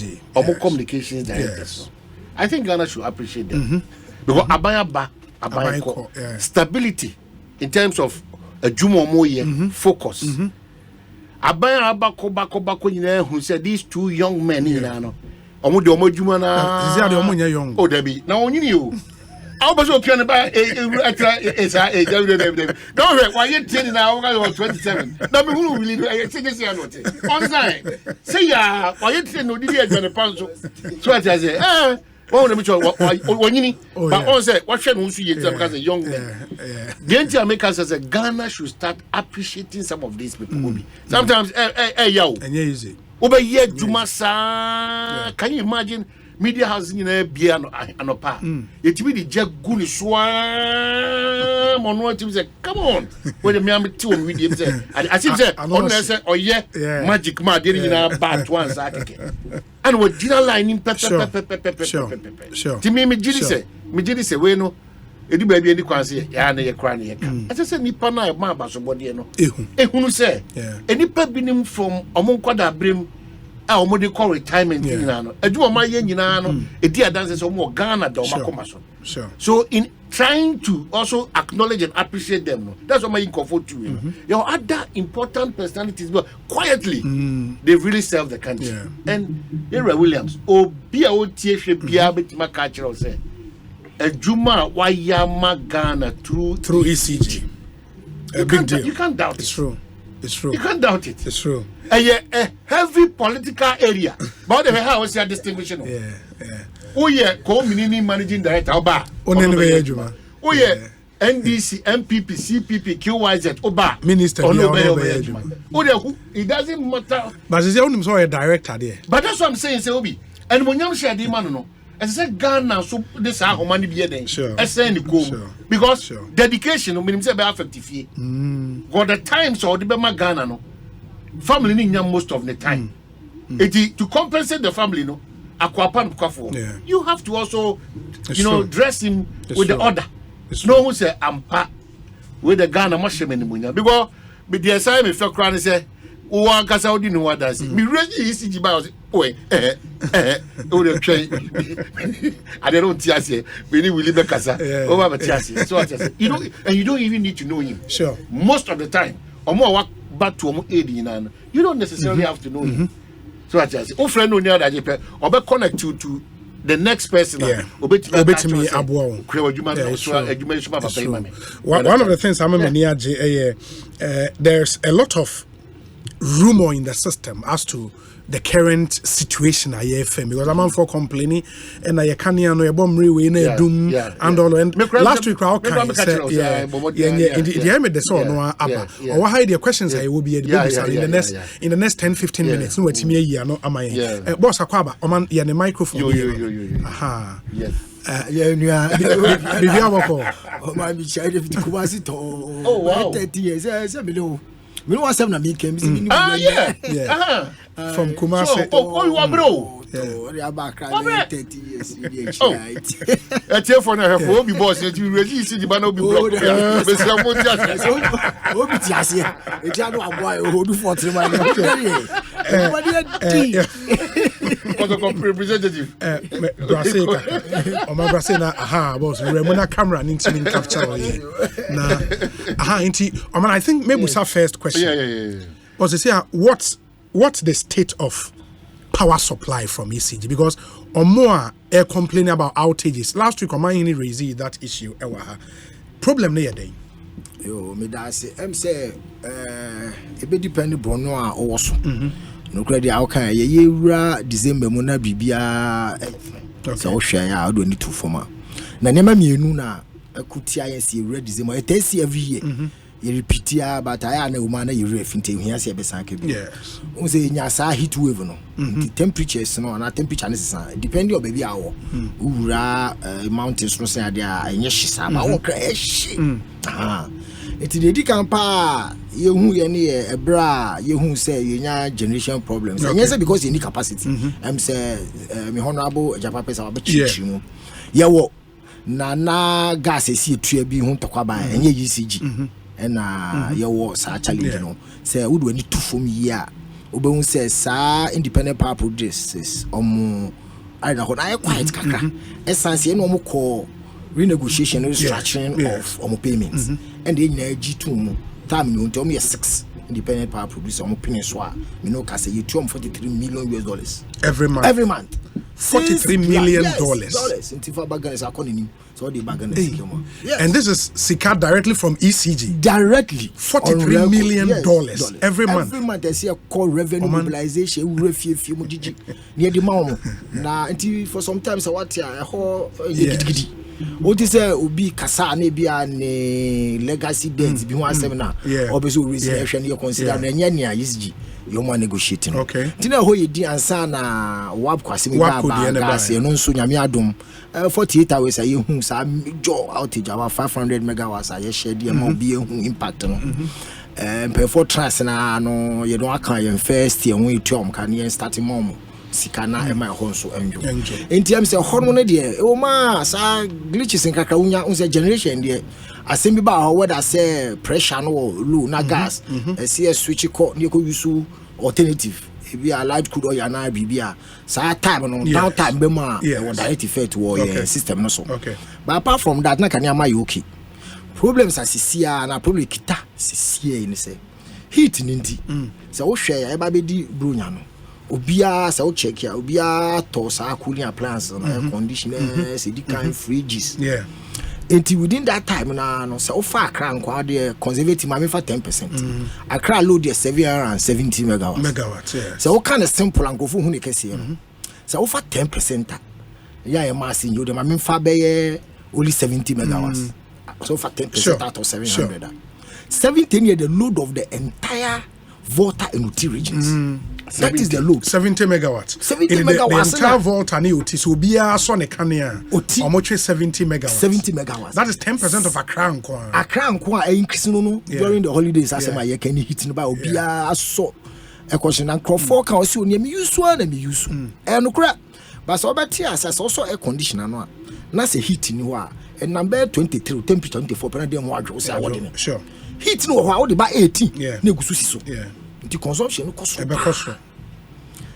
Omo communications directors. I think Ghana should appreciate them. Because Abayako, stability in terms of a Jumo Moye focus. Abayabako, you know, who said these two young men, you know, Omo Jumana, is the young? Oh, Debbie, now you knew. I was okay about don't why you telling now 27. No, who really say this year not on time. Say yeah, why you telling no did you pound so I say, well, let me show what but on say what should we because a young man. The entire makers as a Ghana should start appreciating some of these people. Sometimes yo and easy. Over here Jumasa, can you imagine? Media house in a beer and pa. It will be Jack Goody Swan on what you say. Come on, where the Miami 2 with him say. I think say, oh yeah, magic ma didn't in our bad once. And what did I line in pepper? Sure. To me, me did say, we know. It may be any quasi, and a crying. As I said, Nipana, my bass of body, no. Who say, any pebinim from Omonquada brim. What they call retirement in Ghana. I do my yen a dear dances or more Ghana do Sure. So in trying to also acknowledge and appreciate them, that's what my comfort to you. Your other important personalities, but quietly they really serve the country. And Era Williams, be a OTA be able to cultural say a Juma Wayama Ghana through ECG. A big deal. You can't doubt it's true. It's true. You can't doubt it. It's true. A heavy political area. But the how was your distinguishing? Oh yeah, co-mini managing director. Oba. Oh yeah, NDC, MPP, CPP, QYZ. Oba. Minister. Oh yeah, it doesn't matter. But is only so a director there. But that's what I'm saying, say Obi. And when you share the man, no. As I said, Ghana, so this how money be there. Sure. Because dedication, when you say about 50, got the times or the Bema Ghana, no family need most of the time. To compensate the family, no, you have to also, dress him with the order. No one say ampa with the Ghana mushroom because with the assignment if you're crying say. One case I didn't know what that's. Me really ECG by I don't tear we need Willie Becasa over Tiasi. So you don't even need to know him. Sure. Most of the time, or more work back to aiding you don't necessarily have to know him. So I just oh friend no near that or be connect to the next person. One of the things I'm there's a lot of rumor in the system as to the current situation I FM because I'm for complaining and I can't know bomb we doom and all and last week I said the song or what hide the questions I will be in the next 10-15 minutes no me year no am I boss akwaba oman ya the microphone aha yes oh wow 30 years we want some na me came from Kumasi. You are bro. Yeah, back 30 years. I tell for now, for be boss, you really see the banner be blocked. Representative. My Brasina, aha, boss, Remona camera and intimate capture. I think maybe it's our first question. Yeah. Was to say what's the state of power supply from ECG? Because more air complaining about outages. Last week, Omanhene raised that issue. Problem near day. Yo, me da say, say, it be depend Bono also. No credit how can ye December mona bibia. So share I don't need to form. Na nema mienu na akutia yesi read December. It is every year. You repeat ya, but I know man you ref into here say besanke bi. Yes. We say nya sa heat wave no. The temperatures no na temperature necessary depending on baby hour. Ura mountains no say there enye hisa ba won kra ehye. It dey kan pa ye hu ye ne e bra ye hu say ye nya generation problems. And yes because you need capacity. Say me honorable Japa pesa ba chichi mu. Ye wo na gas esi etua bi hu tokwa ba enye ECG. And your was a challenge, say, would when you two from here, Obeun says sa independent power producers I don't know I quite kaka essence no mo call renegotiation restructuring of payments and then G2 time you tell me 6 independent power producer so me know ka say you $43 million every month. $43 million. So the bargain and this is Sika directly from ECG. Directly. $43 million every month. Every month I see a call revenue mobilization near the mom. Now for sometimes I want what is Ubi Kasa Nebia legacy debts be one seminar. Obviously reservation you consider Nyanya ECG. You want negotiating. Okay. Tina ho ye di ansa na wab kwase baba gas no nso nyame adom 48 hours aye hu sa jo outage about 500 megawatts aye share di ma obi hu impact no. Before trust na no ye don aka ye first year hu etuom kan ye starting mom sika na e ma ho nso enjo. Entiam se ho no de o ma sa glitches nkaka unya unse generation de asem bi ba ho whether say pressure no low na gas see switch ko ne ko use alternative e be a light crude oil na bibia sa time no down time be ma direct effect wo system no so but apart from that na kan ya ma okay problems asisia na problem kita sisia ni say heat ni ndi say wo hwe ya e ba be di bronya no obia say wo check ya obia to sa cooling appliance na air conditioner say di kind fridges until within that time na no so far Accra nkwa de conservative ma me for 10%. Accra load de 770 megawatts. So kind of simple and go for hu ne kese no. So for 10% ya e ma sin you de ma me fa be only 70 megawatts. So for 10% out of 700. 17 year the load of the entire Volta and Uti regions. That is the load. 70 megawatts. 70 megawatts. The entire Volta and Uti. So be a sonne kania. How much is 70 megawatts? 70 megawatts. That is 10% of Accra Nkwa. Accra Nkwa increase no during the holidays. As my year can hit by Obia so a question and crop for can also near me use one and me use. And crap. But so about tears as also air conditioner no. Na say heat in wa. And number 23, temperature 24 per day more. Sure. Heat no how the by 18. Yeah. The consumption cost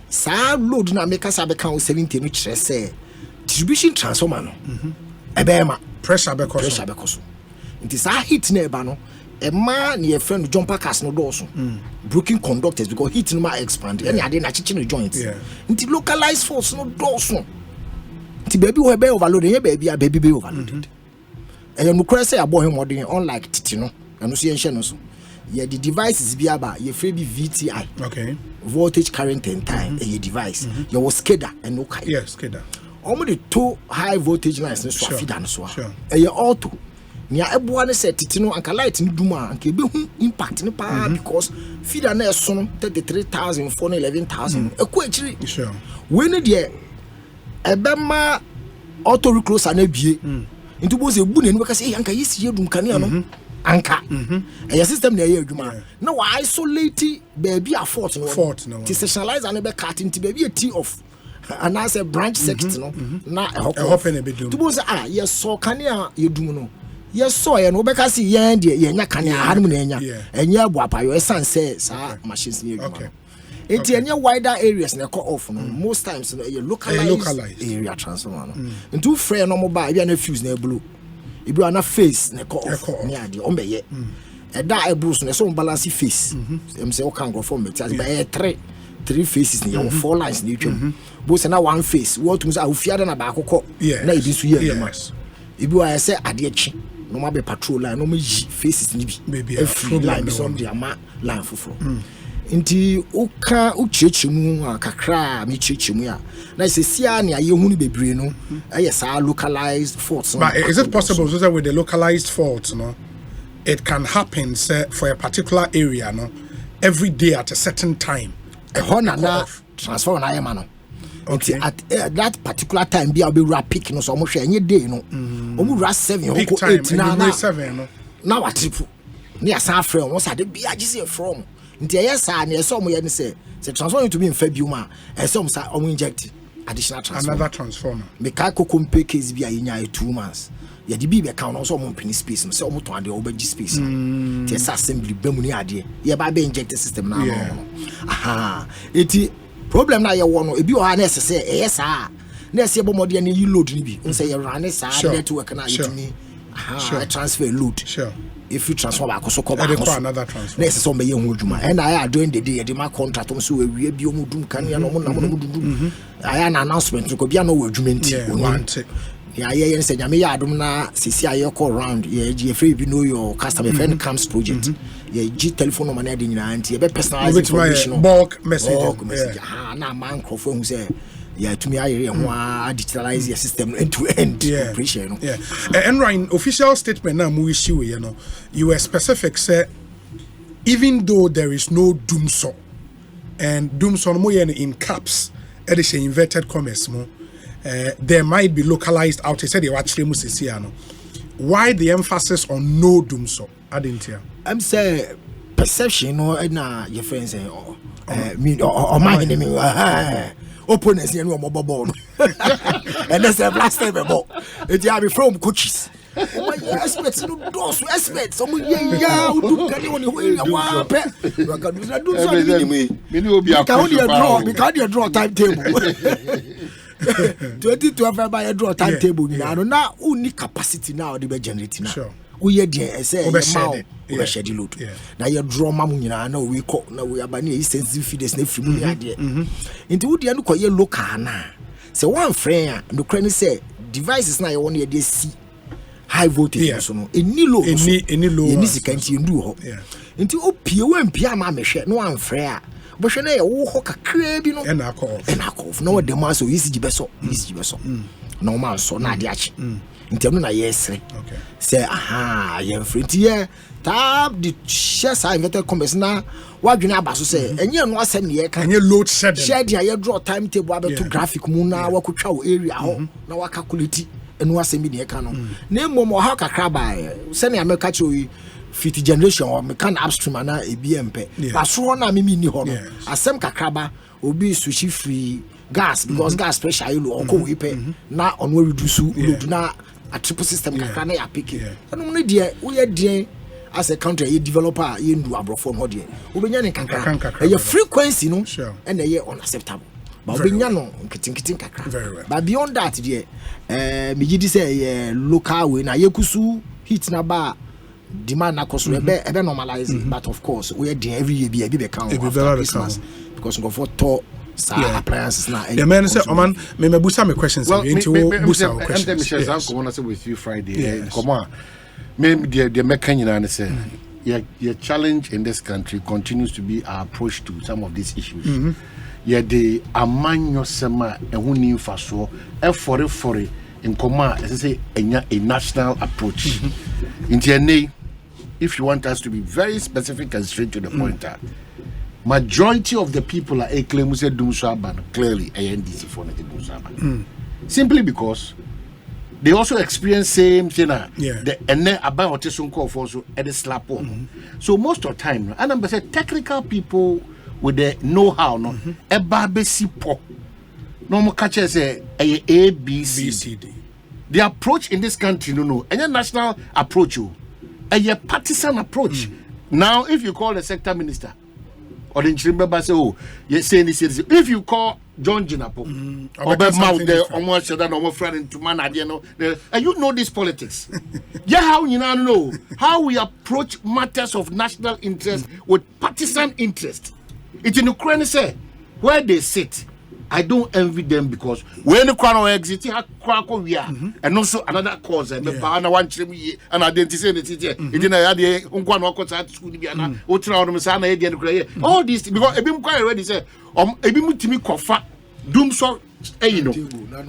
so load na make us have account 70 which say distribution transformer no ebema pressure bekoso it is a heat na eba no e ma na your friend jumper cast no doors broken conductors because heat no ma expand any ade na chichi no joints into localized force no doors no ti baby we be overload e baby a baby be overloaded e you no cry say abo him modern unlike titi no eno so yenhye no so the devices be about your free VTI. Okay. Voltage, current, and time. A device. You was SCADA and no kind. Yes, SCADA. Only 2 high voltage lines. Sure. Sure. A year auto. Near everyone said Titino and light in Duma and Kebu impact in the power because feeder near son 33,000, 11,000. A quantity. Sure. When a dear a Bama auto reclose and a bie into was a boon and because I can see you can anka your system na here adwuma na wa isolate baby a fault no to sectionalize and be cut into baby a T of and as a branch circuit no na e hope na be do to bo say yes so kan ya yedum no yes so ye no be ka see ye de ye nya kan ya hanum na nya enya abuapa yo esan say sa machines na adwuma enti enya wider areas na call off no most times no ye localized area transformer no into free no mobile bia na fuse na blue ibi ana face na call off ni ade o mbeye e da e bruise na so balance face em say o kan go from it as by 3 faces ni your 4 lines ni twem bo say na one face what to say ofiada na ba akokọ na ibi so ye ma ibi wa say ade chi no ma be patrol line no ma yi faces ni bi every line so dey ama line foforo nti uka uchechemu kakra mi chechemu ya na se sia na ye hunu bebre no yes are localized faults but is it possible so that with the localized faults no it can happen say for a particular area no every day at a certain time a honor transfer na yema no okay at that particular time be be rapid no so mo hwe any day no omu ra 7 or 8 na 7 no na wa triple ni asa afre won sa de bi agise from nti yesa na yeso mo ye ne se transformer to be in February some say inject additional transformer another transformer me ka kokompe case bi a yenya 2 months ye di bi be count no so mo pini space no so mo to ade obaji space no ti esa assembly be mu ni ade ye ba be inject system na no aha eti problem na ye wo no ebi o ha na ese sa na ese bo modern ni load ni bi nse ye run sa network na yetumi aha transfer load if you transfer back so come back another transfer na ese so me ye hu dwuma and I doing the day the ma contract so we bi o mu dum kan ya no mo na mo dum aya na announcement ko bia no wo dwuma nti yeah, say nyame ya adom na sisi aye call round ye free bi know your customer friend comes project ye g telephone number na de nyina anti ye be personalize information bulk message na man crofo hu say yeah to me aye ho digitalize your system end to end operation and right official statement na mu issue you know you were specific say even though there is no doomso and doomso no mo in caps e dey inverted commas mo there might be localized out. He said they actually musiciano. Why the emphasis on no doom so? I didn't hear. I'm say perception or na your friends say me or my enemy opponents and mobile and that's the last time about it. You have from coaches. Oh my experts no those experts. Some yeah do can when you want pet. You can do something me. Because you draw timetable. 2012 by a draw timetable now only capacity now the generate now we hear the say we schedule now you draw mamu nyina na we call na we abani sensitive feeders na free mu ade nti wo de no koye local na say one friend no crane say devices na you want dey see high voltage so no any low any sikanti ndu ho nti opie wan pia ma mehwe no one friend but she na wo ho kakra bi no na call no dem aso ECG beso no man so na ade achi ntem no na yesre say aha ye frenti ye tab the share sa inverted commerce na wadwene abaso say enye no asem ne ye kan enye load shedding share dia ye draw timetable abeto graphic mu na wakotwa wo area ho na wakakulate enu asem bi ne ye kan no na emmo ha kakra ba se ne ameka chi fit generation or me can upstream ana ebmp but so na me ni ho no asem kakraba obi switch free gas because gas pressure you low ko we pay na on we reduce load na a triple system kakra na ya pick anu no de we ye as a country ye developer ye ndu abrofo no de obenya ne kakra ye frequency no and ye unacceptable but obenya no nkitin kakra but beyond that de me gidi say local way na ye kusu hit na ba demand na cost ebe normalize but of course we are every year be count Christmas because go for to appliances na the man say Oman me busa me questions into busa questions I'm going to say with you Friday come on me the mechanic and say your challenge in this country continues to be our approach to some of these issues the amanyo sema ehun ni faso for in command as I say a national approach in if you want us to be very specific and straight to the point, majority of the people are claim say Dumshaban clearly ANDC for Dumshaban. Simply because they also experience same thing and then about what is called for so at the slap on. So most of the time, and I'm say technical people with the know-how no a babesi po normal catcher say A B C D. The approach in this country no any national approach a partisan approach. Now, if you call the sector minister or the Chirimba say, oh, you're saying this, if you call John Jinapo or mouth there, almost said that no friend to man, and you know this politics. How you now know how we approach matters of national interest with partisan interest. It's in Ukraine, say where they sit. I don't envy them because when the crown exit, and also another cause, and the partner one chimney and identity it didn't have the Unquan school, all this because I've been quite ready say, Ebim to me coffee, doom so, you know,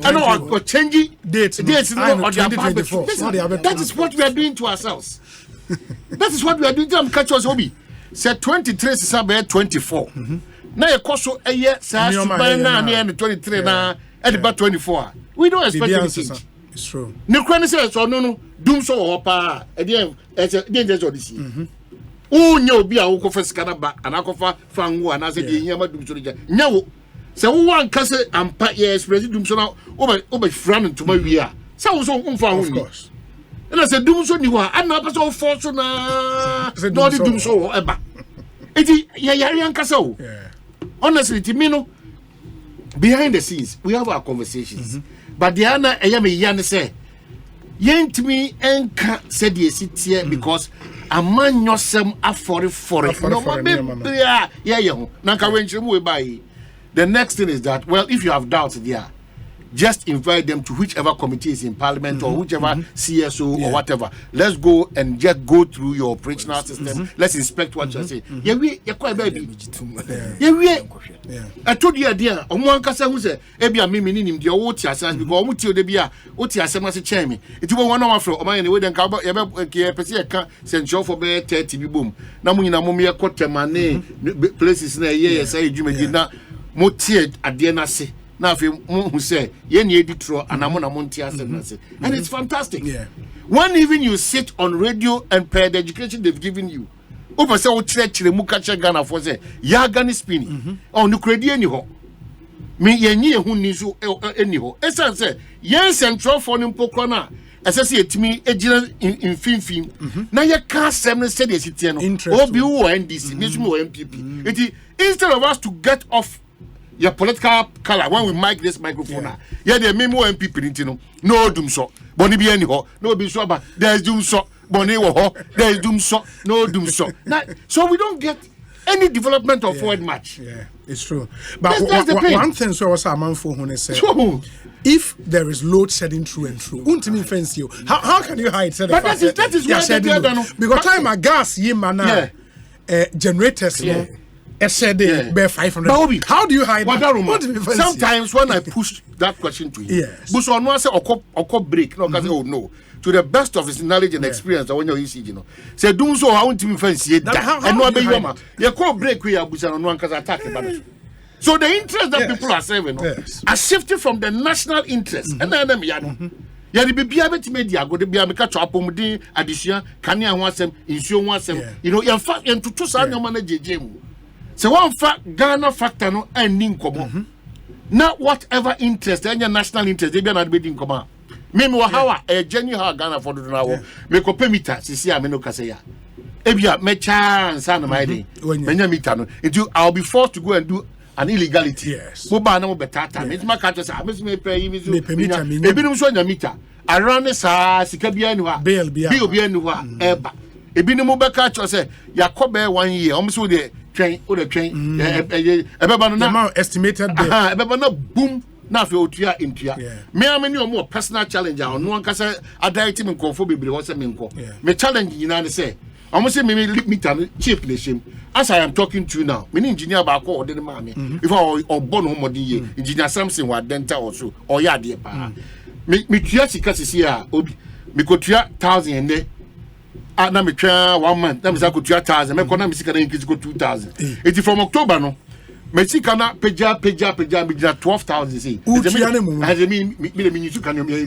I know changing dates, that is what we are doing to ourselves. That is what we are doing to catch us hobby. Say 23 is about 24. Now you cost so a year, say, 23 now, at about 24. We don't expect anything. It's true. No crane says, or no, doom so or pa, at the end, as a dangerous odyssey. Oh, no, be a woko for Scanaba, and Akofa, Fangu, and as a Yama doom so. No, so one castle and pat yes, President Doom so now over front to my rear. So, of course. And I said, doom so you are, and not so fortune, no, doom so ever. It is Yarian Casso. Honestly, Timino, behind the scenes, we have our conversations. But the Anna, I am a yan say, Yen to me and said yes, it's here because a man yourself for it. No, yeah, Nanka when you buy. The next thing is that, well, if you have doubts there, just invite them to whichever committee is in parliament or whichever CSO or whatever. Let's go and just go through your operational system. Let's inspect what you're saying. Yeah, you're quite baby. I told you, dear, on one casa who said, Ebia Miminim, the old Tias, because Mutio de Bia, Otias Semasi Chami. It was 1 hour from Omanhene way then Cabo, Eber, sent show for bear 30 boom. Namuna Mumia Cotemane, places in a year, say, you may not motiate at the NAC. Now, if you say, Yen Ditro and Amona Montias, and it's fantastic. When even you sit on radio and per the education they've given you, over so church, the Mukacha Ghana for say, Yagani spinning, or Nukredi anyhow. Me ye who needs you anyhow. As I say, Yen Central for Nimpokona, as I say to me, a general in film. Now you can't send a steady citizen, or be NDC, MPP. It is instead of us to get off your political color when we mic this microphone. Yeah, they may more MPP, no doom so. Bonnie be anyhow, no be so, but there's doom so. Bonnie wo, there's doom so, no doom so. Now, so we don't get any development of forward match. Yeah, it's true. But one thing so was a man for when say, if there is load shedding through and through, how can you hide? But that is why they're done. Because time a gas, generators, I said bear 500. How do you hide that? Sometimes when I push that question to him, but so no say or break, no, because oh no, to the best of his knowledge and experience, when you're you know, say do so how to fancy it. I know be you you call break we are busan no because attack about. So the interest that people are serving are shifted from the national interest, and then them ya the bibia betime dia go de bia me catch up omudin adisua kane ho asem insuo ho asem you know yan fa yan tutu sa nyoma na jeje mu se one fa Ghana factor no ani nkomo na whatever interest any national interest they be na be din nkomo me me hawa e genuine ha Ghana for do na wo me ko permita sisi a me no kase ya e bia me chance na my dey menya meter no I'll be forced to go and do an illegality. Yes. Mo ba na mo betata. Me ma ka to say, me pay me so. E bi no so nya meter. Around sa sika bia ni ho. Bill bia ni ho eba. E bi no mo be ka to say, yakobe 1 year. Omo so de twen, o de twen. E be ba no na estimated bill. E be ba na boom na fe otua intua. Me am ni omo personal challenge on no anka say adaiti me nkofo bebre ho say me nko. Me challenge nyina ne say almost say me meter cheap nation. As I am talking to you now, me engineer ba ko ode ma me. If I born no modern ye, engineer Samson wa dental also or ya de pa. Me tua sika sisi a obi. Me ko tua 1000 ende. Na me tua 1 month. Na me sa ko tua 1000. Me ko na me sika na increase ko 2000. It is from October no. Me sika na peja me dia 12000 see. As me you can me.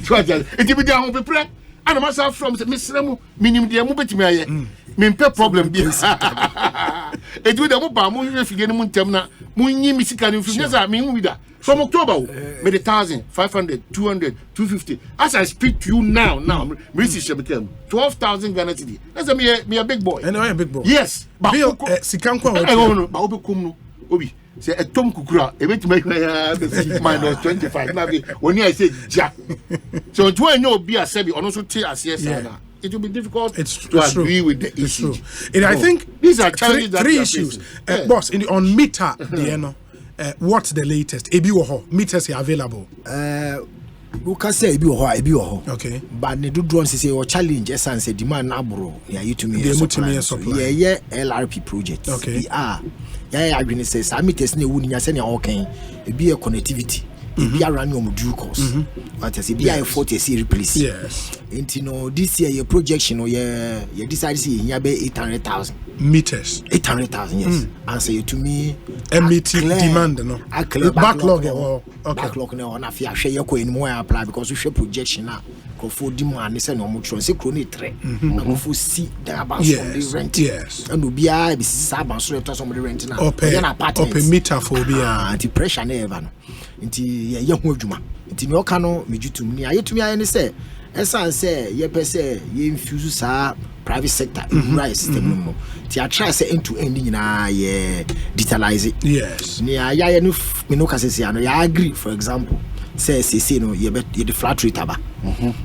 So it be dia ho prepare. And myself from Miss Remo, minimum the mobile me me problem be. It do the mobile if you get muntemna, munyi misika influenza me with that. From October, me the 1,500, 200, 250. As I speak to you now, me see became 12,000 Ghana cedi. That's me a big boy. And I am a big boy. Yes, but sikanko I don't know, but obi obi. Say a tom kukura, a bit make minus 25. Now, when I say jack, so do I know be a sebi or also take as yes, it will be difficult to agree with the issue. And I think these are challenges three issues. Boss, on meter, what's the latest? Ebi woho meters are available. We can say ebi woho. Okay. But the do ones say or challenge essence demand abro. Yeah, you to me. Supply. Yeah, LRP project. Okay. Yeah, I says I meet this new winning as any okay. It be a connectivity. It be a random due course. But as it be a 40 replace. Yes. And you know, this year your projection or you decide to see 800,000. meters. 800,000, yes. And say to me, MET demand, no. Backlog, okay. Backlog, no. And if you share your coin, more apply because we share projection now. Go for demand, say no more. Say chronic trade. And go for see the abans from the rent. Yes. And we be a saban so to somebody rent now. Open meter for be anti pressure never no. Inti ye ho adwuma. Inti no ka no meju tum ni ayetumi aye say. Esan say ye per say ye infuse sa private sector right system no. Ti a try say end to end nyina ye digitalize it. Yes. Ni aya no me no ka say no ya agree for example. Say no ye the flat rate aba.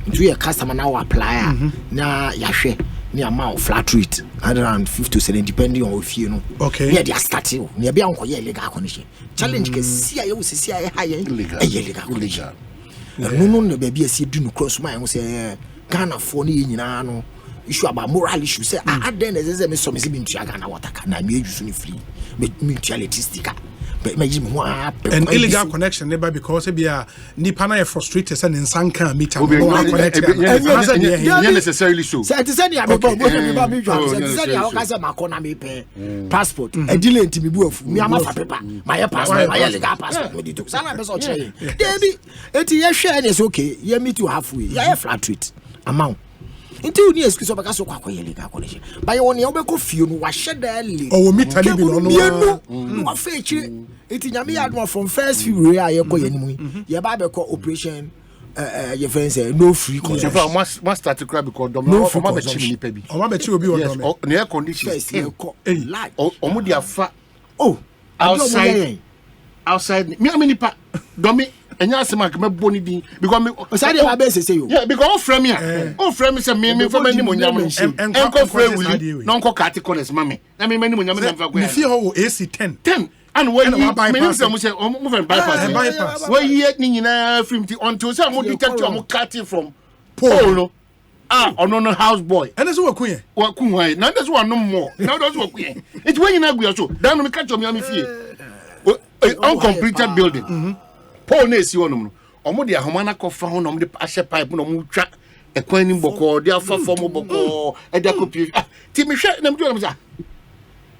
Into your customer now apply na ya hwe ni amount flat rate around 50 to 70 depending on if you know. Okay. Yeah, they are starting. Ni bia onko ye legal condition. Challenge ke sia ye wo sia ye high legal condition. No baby see do no cross my say Ghana for ni nyina no issue about moral issue say then say me so me be ntua Ghana water can na me use ni free me tua electricity and illegal connection never because be a nipa na frustrated say nsan kan meter necessarily so say say ya me bo me jwa say ya o ka say makona me pay passport e delay ntimi bu afu me ama fa paper my passport my legal passport me dito say na be so che dey enti ye hwe na say okay ye meet you halfway ya flat rate amount Inti uni excuse obaka so kwa legal connection. Ba ye woni obeko fie no wa sheda le. O meter ni bi no no. Wa fa echi. Inti nyame ya admo from first few we aye ko yanimu. Ye ba be ko operation your friend say no free connection. Must start to cry because no ma be chi nipa bi. O ma be chi obi won do me. Air condition. Light. O mu dia fa. Oh, outside. Me nipa do me enya asema ke mebo ni din because me say dey ba say you yeah because all frame here all frame say me for many monyam enko frame wuli no enko cut corners mame na me many monyam na fa go me feel how AC 10 and when me say mo say mo ven bypass we here ni nyina frame ti until say mo detect mo cut from pole no no house boy and so wakuye wakunwa na that's one no more now that's wakuye it when you na go so dan no me catch me am fie uncompleted building Paul na esi wonum no omo de ahoma na kofa ho no omo de ahye pipe no omo twa ekwan ni boko de afa fo mo boko e de kopi ti me hwe na mdo na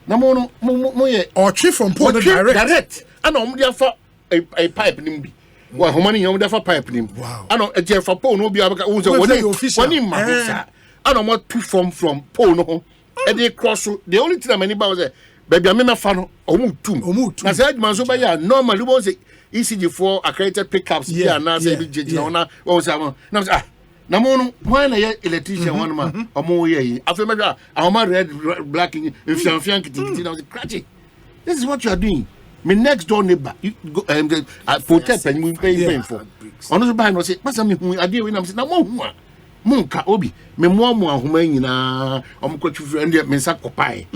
na mo ye otwe from Paul direct ana omo de afa a pipe ni bi wa ahoma ni omo de afa pipe ni ana e je fa Paul no bi abaka wo so woni ma sa ana omo tu from Paul no ho e de cross the only thing am any ba was baby am me fa no omo tum na say adman so ba ya normally wo say ECG4 accredited pickups here now say be na o say na mo no why na ye electrician one man omo ye afi me ahoma red black infian kitikiti na scratchy. This is what you are doing. My next door neighbor you go protect and we pay for ono so buy no say pasa me hu ade we na say na mo hu a mo nka obi me mo ahoma nyina omo kwatwu and me nsa kopai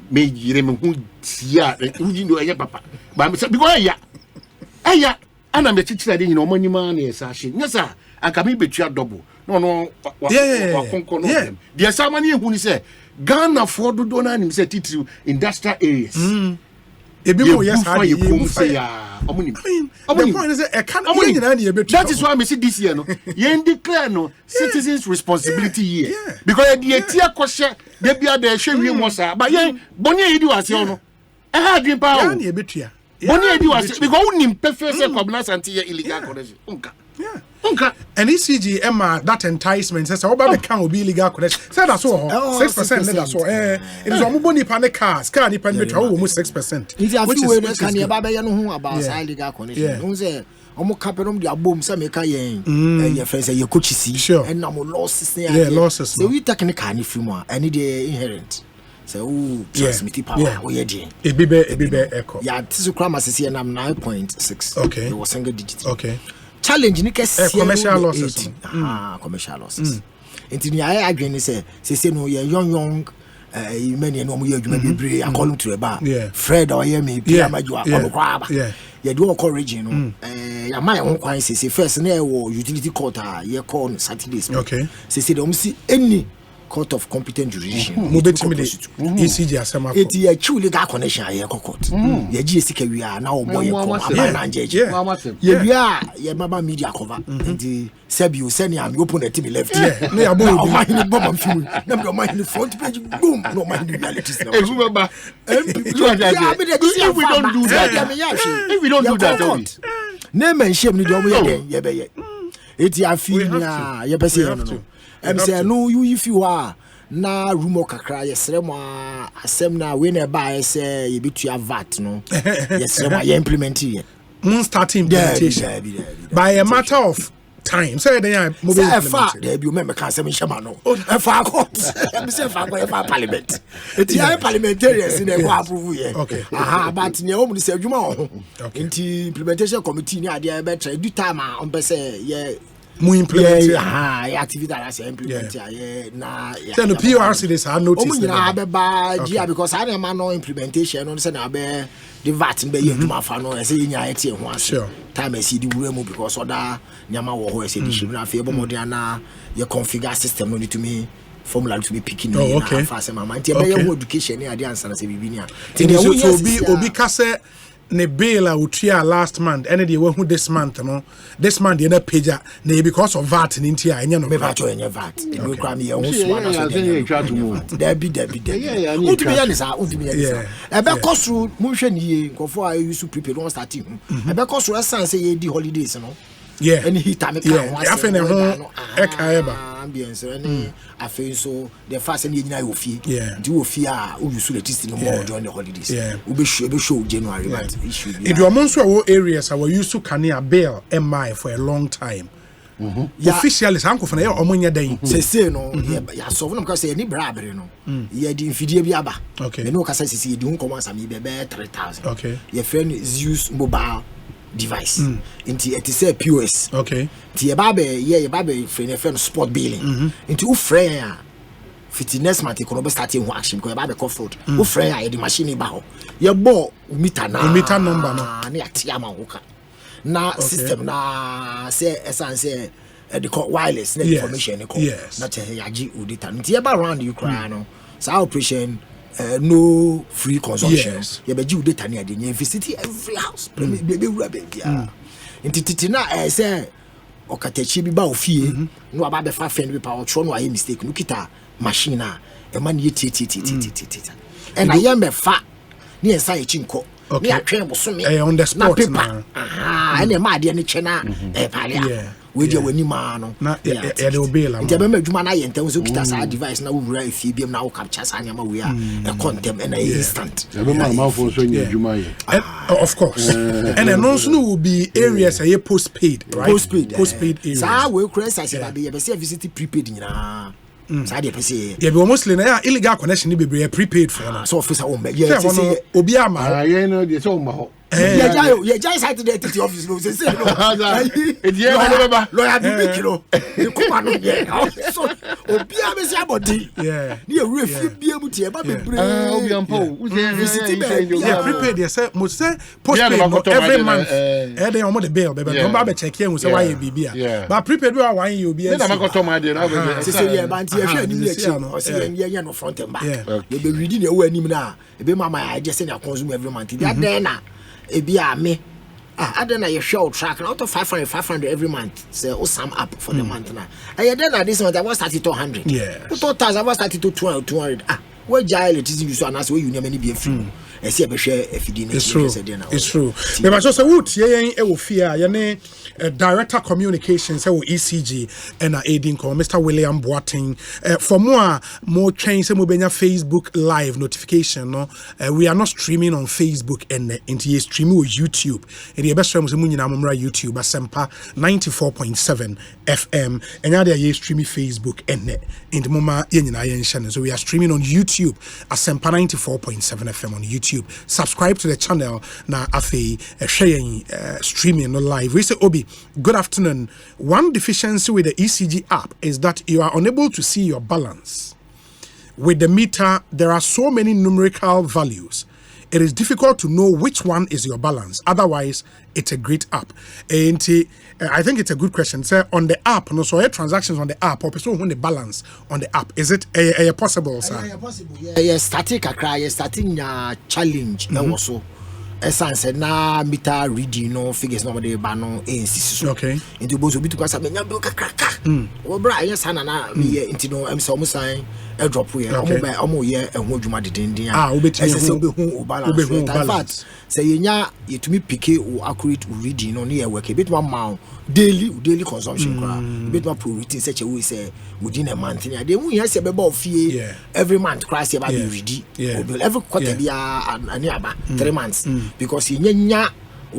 me yire me hu tia hu no eye papa ba me say because aya ana me chichira de nyina omanyima na yesa hye nyesa anka me betua double no wakonko no dem de sama ne hu ni say Ghana for dodo na nim say titiri industrial areas ebi mo yes ha ye kum say ya omunim the point is e kan nyina na ye betua. That is why me see this year no ye declare no citizens responsibility year because the tia kwhye de bia de hwe wi mo sa ba ye boni ye di wase no e ha dwen pa o ya na ye betua boni ye di wase because unim perfect say Kwabena Asante ye illegal connection unka and ECG Emma that enticement says how about the can be illegal connection say that's all 6% that's all it is omo ni pa ne cars car ni pa ni betua almost 6% which is can you ba be no about illegal connection no say omo kapenom dia bom say make yen your friend say you coach see and na mo losses losses so we technical ni film and the inherent so transmit power we dey ebibe echo ya tisu krama sisi na 9.6 okay it was single digit okay challenge ni kesi commercial losses commercial losses enti ni aye adwen say no ye young many no mo ye adwuma bebre according to eba Fred or ye me pia majua okwaba ye do call region no ya mai ho kwan say first na e wo utility court ye call Saturdays okay say dem see any court of competent jurisdiction. ECG asema. It is a true legal connection here court. Ye GSK we are now boy ye mama media cover. The Sebu send you open the TV left. No ya boy mind bomb film. No mind the front page boom. No mind the reality. If we don't do that, if we don't do that, name and shame ni do ye be. It ya feel na ye be say no. Say no you if you are na rumor kakra yesere mo asem na we na ba say ye bitu VAT no yesere mo ye implement ye start implementation by a matter of time say then mobile implementation there be me can say me shema no fa court me say fa parliament it ya parliamentarians in dey go approve ye but ne o mu say adwuma ho nti implementation committee ni ade e be try do time on be say ye mu implement activity that as implement na say no PRC this I notice na be ba because I am no implementation no say na be the VAT be you ma fa no say nya etie ho ase time e see the wura mu because oda nyama wo ho say the ship na fe bo modern na your configure system no need to me formula to be picking na fa say mama nti be your education ni ade answer na say bibi ni a so obi ka say ne bail a utia last month and the one who this month the na pager na because of VAT ninti a enya no me ba cho enya VAT e go kra me ye ho so na so there be utumi ya ni sa e be kosu mu hwe ni ye nkofo a use prepare don start e be kosu esan say ye di holidays no any hit am ka ho ase afene ho e ka eba ambience any afi so the first time you nyina yo fie di wo fie a wo use electricity no more during the holidays we be show January but issue it do among so areas our used to can a bail MI for a long time officially sanko for na omonya dan say no ya so no because any brabere no ye di mfidie bi aba me no kasa sisi di nkomo asami be 3000 your friend is use mobile device into it is a POS ti ye babe friend sport billing into u friend fitness man ko be start ho action ko ye babe call fraud u friend ye the machine ba ho ye bo meter number no na atia ma ho ka na system na say essence the wireless information ko na che yaji u data nti ye ba around you cry no so operation no free consumption you be give data near the university every house baby wura baby intiti na say okatachi bi ba ofie no aba be fa friend bi pa otro no aye mistake no kita machine a e man ye titi and I am be fa ni ensa ye chinko ni atwen boso me on the spot na and e ma de ne chena palia we je wani ma no na e de obey la nti be ma adwuma na ye ntam so kita sa device na wo wura efie biem na wo capture sa nyama we a e contem and instant e be ma for so nya adwuma ye of course and then also will be areas are postpaid right postpaid areas sa we cross say be ye be say visit prepaid nyina sa de pese ye be mostly na illegal connection ni be prepaid for na so officer o me ye say obi ama ye no de so ma ye jai site the TT office no say no e die no beba lawyer bi kilo e kuma no ye so obi am say body ni e wura fi bia mu tie ba bebre obi am po u say prepaid ye say mo say postpaid every month e dey omo the bill bebe no ba be check here say why bibia but prepaid we wan ye obi na makoto ma dey na be say ye ba nti ye hwe ni le chi o say ye no front and back ye be ready na e wa anim na e be mama I just say na consume every month dia den na ebia me adena ye show track out of 500 every month say o sum up for the month na and then this month I was started to 100 2000 I was started to 200 we jail it is you so anas we you never be free e say be share efidi na it's true me ma so say wo tie yen e wo fie a ye ne director communications say wo ECG and aiding call Mr. William Boateng for more train say mo benya Facebook live notification no we are not streaming on Facebook and into streaming on YouTube and the best friend say mo nyina mo YouTube Asempa 94.7 FM and ya dey streaming Facebook and in the mama ye nyina ye nhane so we are streaming on YouTube Asempa 94.7 FM on YouTube. Subscribe to the channel na afi sharing streaming no live. We say Obi, good afternoon. One deficiency with the ECG app is that you are unable to see your balance. With the meter, there are so many numerical values. it is difficult to know which one is your balance. Otherwise, it's a great app. And I think it's a good question. So on the app, no, so transactions on the app, or person who the balance on the app, is it possible, sir? Yeah, possible. Yeah, starting challenge. Also. Essence na meter reading no figures no de ba no insist. Okay. Into both will be to kwasa menya do kakaka. Obra yes na me into no am so musan e drop we omo ye ehun adwuma dedendin a. Obetimi hu balance. In fact, say yenya yetumi pick o accurate reading no ne work a bit one mount daily consumption kra. Bit one pro routine such a way say within a month. They won yes be ba fie every month cry say ba be ready. Every quarter be ani aba 3 months. Because you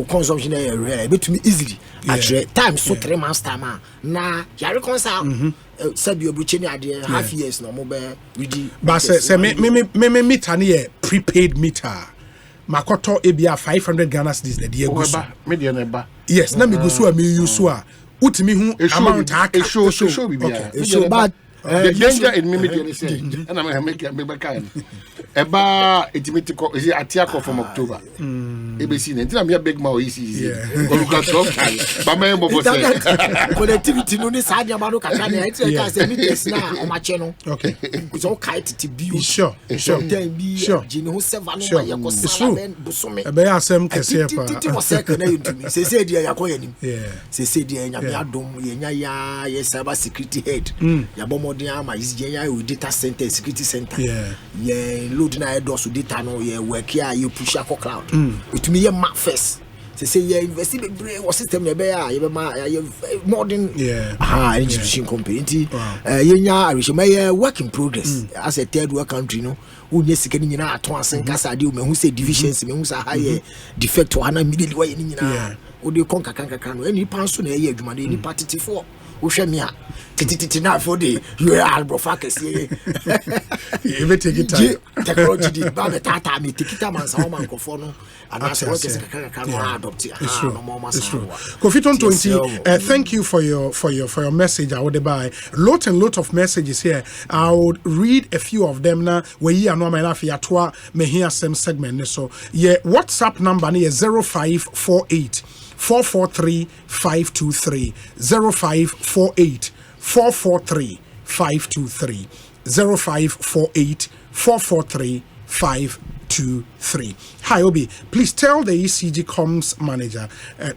consumption rare, but to me easily at times so 3 months time na you reconcile said you brucheni idea half years no mobile ready. But say me meter near prepaid meter. Makoto ebia 500 Ghana cedis the day go so. Yes, na me go so me use so a utimi hu amount aka show okay. So bad the danger in me say and I make me kind. Eba etimitico is atiako from October. ABC until I'm big mouth easy. But my mobile connectivity no ni sadia ma no kaka na e say meters na o ma che no. Okay. It's all kite to be sure. Then be jini ho seven no ma yako sala ben busome. Ebe asem kese pa. Titi mo second na yutumi. Say dia yakoya nim. Say dia nyame adom ye nya ya ye cyber security head. Ya bomodin ama is ya with data center security center. Yeah. Load na edos data no ye work here you push your cloud. It me ye map first. Say ye invest in the system na be ye modern education company. Ye nya arishema work in progress as a third world country no. Unye sikeni nyina ato asenka ade o mehu say divisions mehu say high defect o hana immediately why nyina o de konka kanka no any panso na ye adwuma na any party for wo hwe me a titi na for the you are brofakes ye you take it time technology di ba tata me tikita man sa o man kofo no and as work is kanka no adopt no more Kofiton 20 thank you for your message. I would buy lot of messages here. I would read a few of them now where you are no my life ya toa me hear some segment so yeah WhatsApp number is 0548 443 523 0548 443 523 0548 443 523. Hi Obi, please tell the ECG comms manager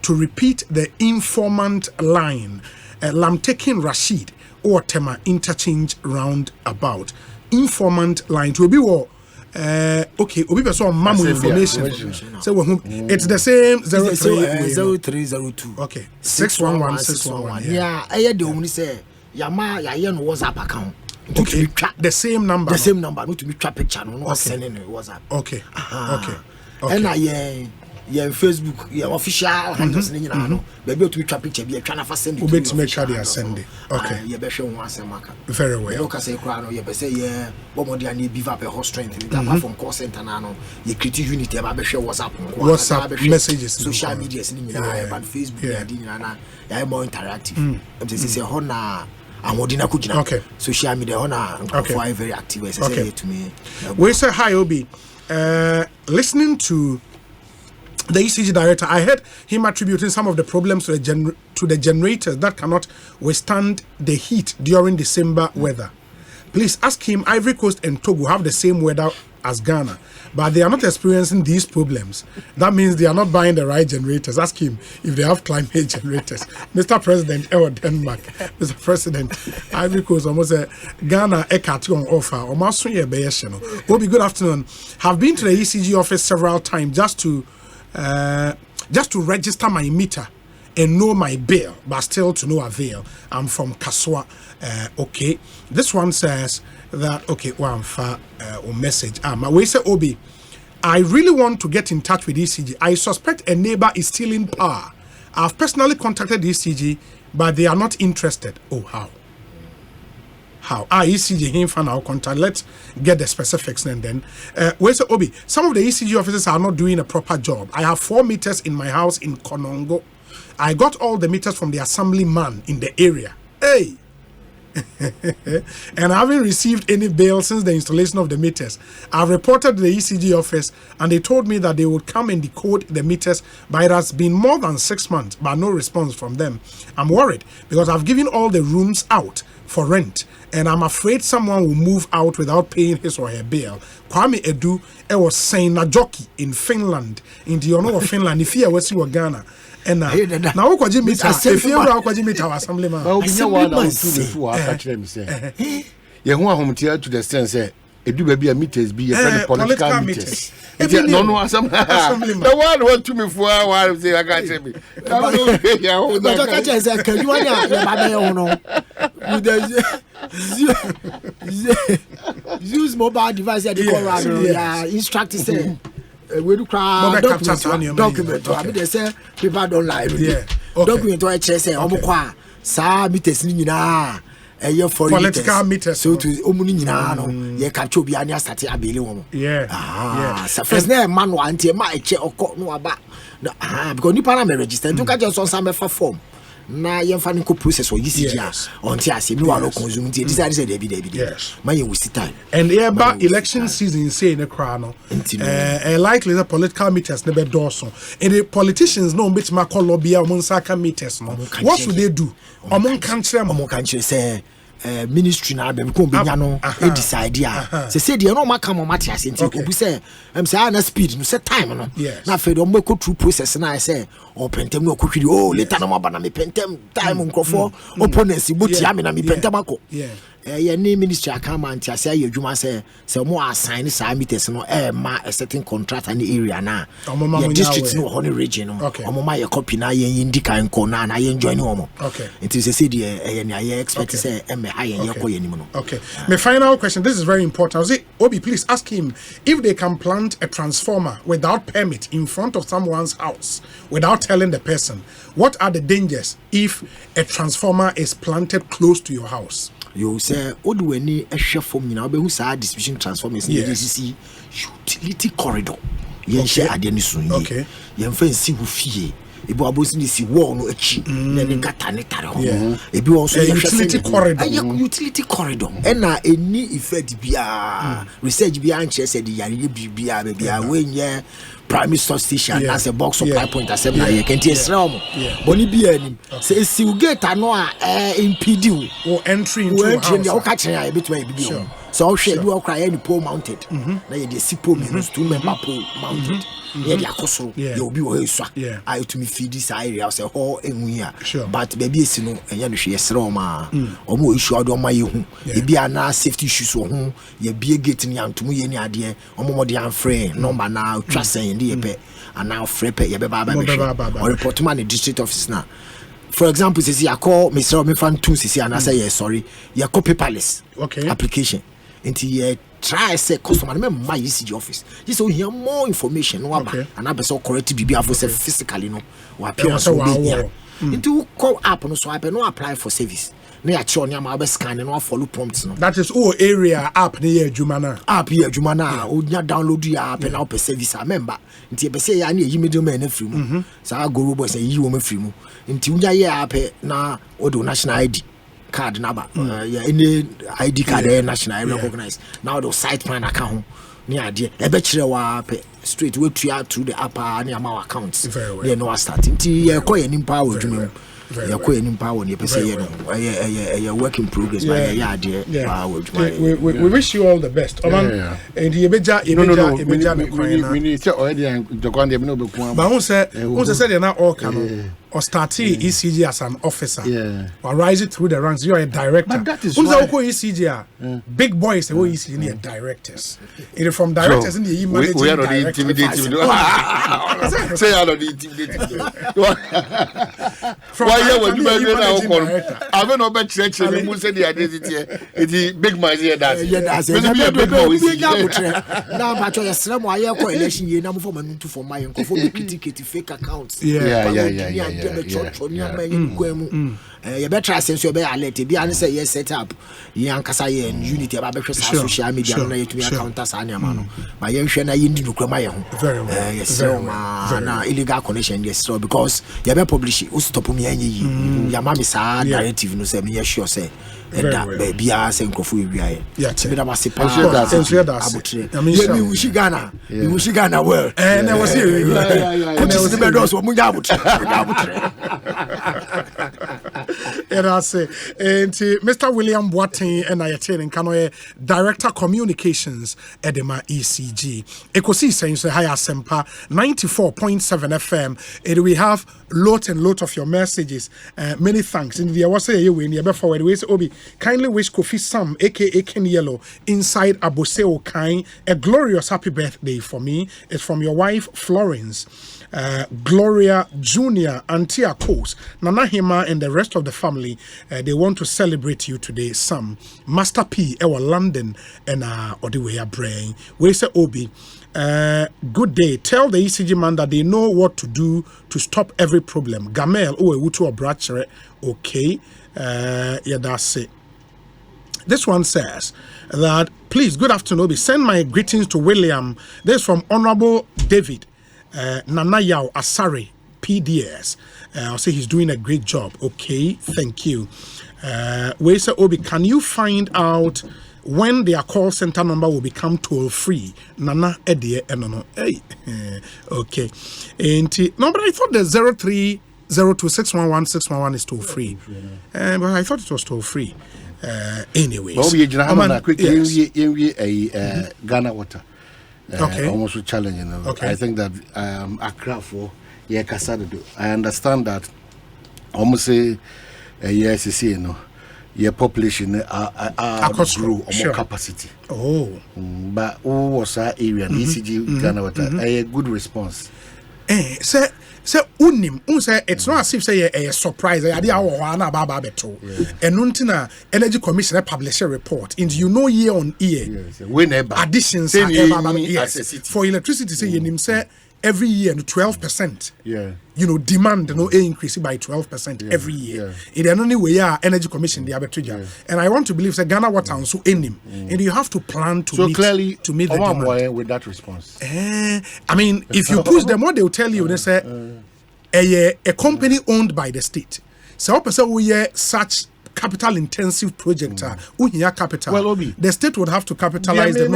to repeat the informant line. Lamtekin Rashid or Tema interchange roundabout. Informant line to be what? Okay, Obi person mamu information. So it's the same 0302. Okay, 611. Yeah, I had the only say Yama Yayan WhatsApp account. Okay, the same number. The same number. Not to be trap picture. No, sending WhatsApp. Okay. And I Facebook, official handles ni nyina no. Baby to be trap picture be try na fa send it. Obey to make sure they are sending. Okay. You be show one semaka. Very well. You can say cry no, you be say bomodi ani beef up a whole strength. Apart from call center na no, you create unity ba be share WhatsApp messages, social media ni nyina, but Facebook ya di nyina na ya more interactive. Am say ho na amodina kujina. Okay. Social media ho na very active. Say to me. We say hi Obi. Listening to the ECG director, I heard him attributing some of the problems to the generators that cannot withstand the heat during December weather. Please ask him. Ivory Coast and Togo have the same weather as Ghana, but they are not experiencing these problems. That means they are not buying the right generators. Ask him if they have climate generators. Mr. President, Denmark, Mr. President, Ivory Coast almost Ghana on offer. Obi, good afternoon. Have been to the ECG office several times just to register my meter and know my bill, but still to no avail. I'm from Kaswa. Okay, this one says that one message. We say Obi, I really want to get in touch with ECG. I suspect a neighbor is stealing power. I've personally contacted ECG, but they are not interested. Oh, how? ECG him fan our contact. Let's get the specifics and then where's the Obi? Some of the ECG officers are not doing a proper job. I have 4 meters in my house in Konongo. I got all the meters from the assemblyman in the area. Hey, And I haven't received any bill since the installation of the meters. I've reported to the ECG office and they told me that they would come and decode the meters, but it has been more than 6 months, but no response from them. I'm worried because I've given all the rooms out for rent and I'm afraid someone will move out without paying his or her bill. Kwame Edu was saying a jockey in Finland, in the honor of Finland, if you was in Ghana. And now, what you meet, if you are what you meet, our assemblyman. Well, we know what I was doing before. I catch them say, you want home to the sense, do baby a meters be a political meters. No, assemblyman. The one want to me for a while, say, I can't tell me. Can you use mobile device at the corner? Instruct say. We do cry document. I mean, they say people don't lie. Document I say, Omokwa, sa meters ni na. For political meters. So to omuni na no. Ye capture bi anya start abeli wo. Yeah. So first na man wa antie ma eche okọ no aba. Because nipa na me register. You can just on some form. Na yemfa ni ko process or ECG until I say me wa no consume it. This is David. Yes. Man you waste time. And about election season say in the crowd no. Likely the political meters never do so. And the politicians no bit ma call lobby among saka meters no. What should they do? Among country say ministry na be ko be nya no e decide say dey no maka mo matias nti obi say say na speed no say time no na fe do make through process na say o pentem no kwhwiri later na mo ba na me pentem time nkrofo opponents butia me na me pentem akọ ni ministry account say adwuma say mo assign sa meters no ma a certain contract in the area na district no honey region no omo ma ye copy na ye indicate nko na ye join omo it is say the na ye expect say high ye ko ye nim no. Okay, my final question, this is very important. I say Obi, please ask him if they can plant a transformer without permit in front of someone's house without telling the person. What are the dangers if a transformer is planted close to your house? You say odweni ehwe form nyina obehu sa distribution transformers ni DCC utility corridor yen share ade ni so ni yen fa nsi hu fie ebi abosi ni si wall no achi na ni gata ni tare ho ebi also utility corridor utility corridor na eni effect bia research bia anche say di yare bia bia wenye primary source station as a box of 5.7 na ye kenti esram boni bia ni say si u gate ano a impede or entry into a house o ka kire ya betwa bi so hwe bi o kra ya ni pole mounted na ye dey see pole minus 2 member pole mounted ye dey akosoro ye obi wo esua I to me feed this area say ho enwia but baby esi no enye no hwe esram ma omo issue ado ma ye hu e bia na safety issues wo hu ye bia gate ni antum ye ni ade omo mo dey amfrɛ number na twa sen dey pe ana frepe ye be ba or report man the district office na. For example, say I call Mr. Mefan Tun and I say yes, sorry, you call paperless application. Until you try say customer remember my ECG office. This so hear more information no and I be so correct be able say physically no or appear so be into call app no so I no apply for service. Na ya cho nyama be scan no follow prompts no. That is area app near Jumana. App here Jumana o nya download your app and per service member. Nti be say ya na yi medium na free mu. Sa go robo say yi wo ma free mu. Nti unya ye app na o do national ID card number. Any ID card national recognize. Now the site plan account ni ade e be kire wa app straight we through the app na my accounts. They no start. Nti ye call your nimpa wo dwuma. You are any power you say a work in progress by we wish you all the best. And you said you're not all canon or starting ECG as an officer or rise it through the ranks. You are a director. But that is why ECG big boys the way ECG directors. It is from directors in the managing we are not intimidating. Say I don't intimidate. Why would you be now? I don't know about church and who said the identity. It's big man here that. Big boy. Now, but you're some why you're coalition, you know, for my for my critique fake accounts. Church on your man. You better sense your better alert. Be honest, yes, set up. Young Casay and Unity about social media to me accountants and your man. My young Shana Indi Nukramayan. Very well. Yes, so illegal connection, yes, so because you better publish it, stop me. me any ya mama sa directive no say me sure say baby a say nkofo ewia yeah me da mase pa abutre I mean we wish Ghana well and I was here and I was the bedos wo munya abutre and I say Mr. William Boateng and I attend in Kanoye Director Communications Edema ECG Ekosi saying say hi Asempa 94.7 FM and we have lot of your messages many thanks in the was say you win you forward we say Obi kindly wish Kofi Sam aka Ken Yellow inside Aboseo Kain a glorious happy birthday for me. It's from your wife Florence Gloria Junior, Antia Coast, Nana Hima, and the rest of the family. They want to celebrate you today. Sam, Master P, our London, and Odiweya Brain. We say Obi. Good day. Tell the ECG man that they know what to do to stop every problem. Gamel, Utu or Brachere. Okay. Yeah, that's it. This one says that, please, good afternoon, Obi. Send my greetings to William. This is from Honorable David. Nana Yao Asare, PDS. I'll say he's doing a great job. Okay, thank you. We say, Obi, can you find out when their call center number will become toll free? Nana Edie no. Hey, okay. No, but I thought the 0302611611 is toll free. But I thought it was toll free. Anyways, Ghana Water. Okay. Almost challenging. Okay. I think that Accra for Kasado. I understand that almost say yes, you know, your population grow or more capacity. Oh, but who was our area? ECG Ghana Water. A good response. Say unim say it's not as if say a surprise I dia wo na baba beto enuntina energy commissioner publish a report and you know year on year whenever additions are ever yes. For electricity say yenim say every year 12%. You know, demand increase by 12% every year. In the only way, energy commission the abetuja. And I want to believe that Ghana Water so in him, and you have to plan to meet the demand. With that response. I mean, if you push them, what they will tell you, they say a company owned by the state. So, we such capital intensive project capital. Well, Obi, the state would have to capitalize the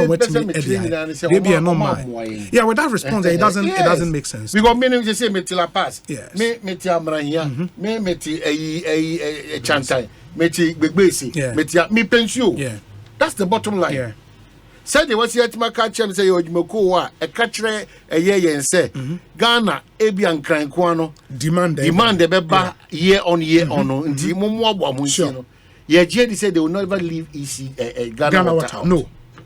yeah, with that response it doesn't make sense. Because meaning to say metila pass. Yes. Me amranya, me meti a chantai, meti begbesi, meti me pensio. Yeah. That's the bottom line. Yeah. Said they was yet my catch and say Ojimoko a catcher a year and say Ghana Abian Cranquano demand the beba year on until Mumwa. Yeah, JD said they will never leave Ghana Water.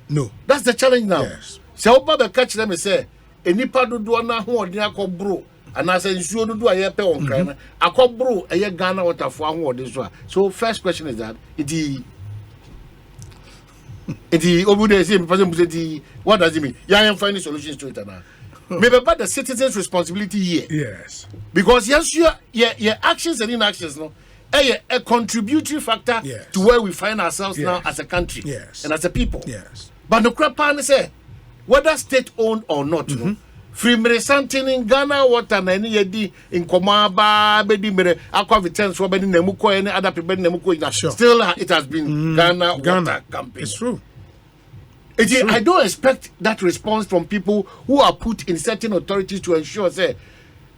No. That's the challenge now. Yes. So Baba catch them and say a nipa do na who or bro. And as I said, you do a year on crime. I call bro a year Ghana Water for one this one. So first question is that what does it mean? Yeah, I'm finding solutions to it now. Maybe about the citizens' responsibility here. Yes. Because your actions and inactions, a contributory factor to where we find ourselves now as a country and as a people. Yes. But the crap say whether state owned or not, free something in Ghana Water and any in Komaba, Bedimere, Aqua Vitens, Robin Nemuko, and other people Nemuko. Still, it has been Ghana Water campaign. It's true. I don't expect that response from people who are put in certain authorities to ensure, say,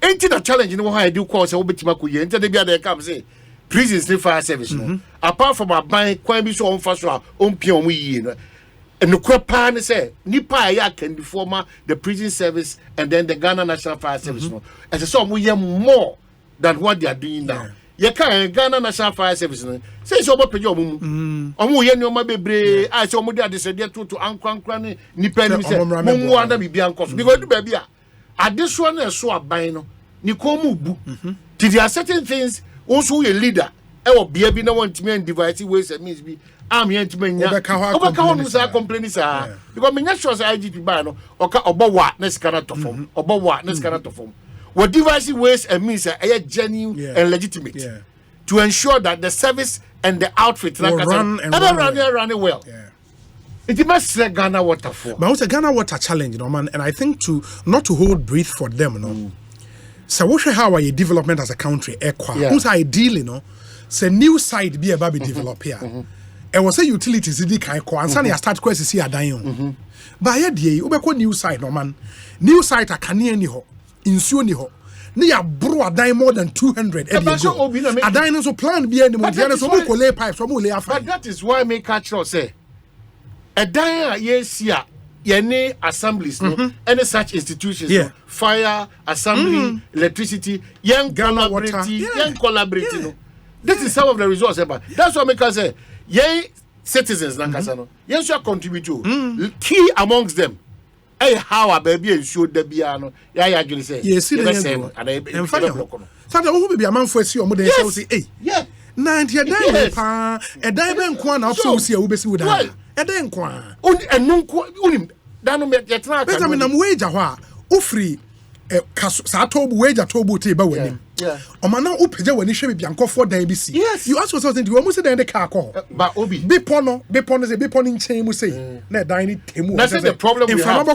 ain't it a challenge? You know how I do call say, Obetimaku, until they be at the camp, say, prisons, fire service. Apart from our buying, quite be so on fast, on pion, and the Kwapane say, Nipa can be former the prison service and then the Ghana National Fire Service. As a song, we are more than what they are doing now. You can't Ghana National Fire Service. Say so about your mum. My baby, I saw Modia decided to Uncle Nipa and say, Mumu under me be uncles. Because the baby, at this one, I saw a bino, Nikomu. Did there are certain things also a leader? I will be able to want to and divisive ways and means be. I'm here to make complaining, sir. Because me not sure IGP bano or about what next cannot perform, about what next cannot perform. What divisive ways and means are genuine and legitimate to ensure that the service and the outfit run well. It must say Ghana Water for. But also Ghana Water challenge, man, and I think not to hold breath for them, So what how are you development as a country who's ideally no say new side be about be develop here and was say utilities di kan ko ansa na start quest see adan but here dey obekọ new side no man new side akane ni ho insuo ni ho na ya bro adan more than 200 adan so plan be any month so mo ko lay pipe so mo lay afa. But that is why make culture say adan yes here any assemblies no any such institutions no, fire assembly electricity young collaborating no. This is some of the results about. That's what make us say young citizens nankasa no yen so contribute to key amongst them how a baby and show the biano ya adwene say yes see the and fire sometimes who be amanfo asi o mo dey say eh yeah na ntia dan pa e dan be nko na so si a wo besi wo dan e dan nko a enu nko unim dan no me yetna aka me na mo wager ho a ofri sa tobu wager tobu te ba wani omana upeja wani hwe bia nkofo dan bi si you ask yourself think you almost say dan the car call ba obi be pono say be pono nchen mu say na dan ni temu na say the problem we have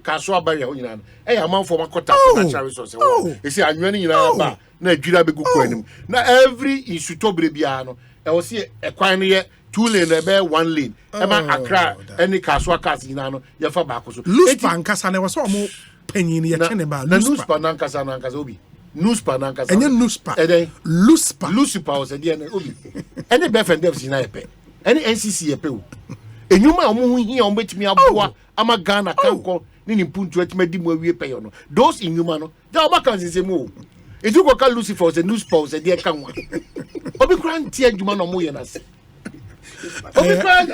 kaswa barrier ho nyina no e ya manfo makota natural resource e say anwani nyina ba na adwira be gugu anim na every insutobre bia no e wo say e kwan no ye 2 lane e be 1 lane e ma akra any kaswa cars nyina no ye fa ba ko so luspa nkasa na wo so mo panyin ye chene ba luspa na nkasa obi newspaper nankasa enye newspaper luspa o se dia na obi ene be fendem si na yepe ene NCC yepe o enyuma omo hu hia o betimi aboa ama Ghana kanko ni nimpuntu atima di mu awie peyo no those enyuma no da obaka nsese mu o edu ko ka Lucifer o se newspaper o se dia kanwa obi kran tie adwuma no mo ye na se obi kran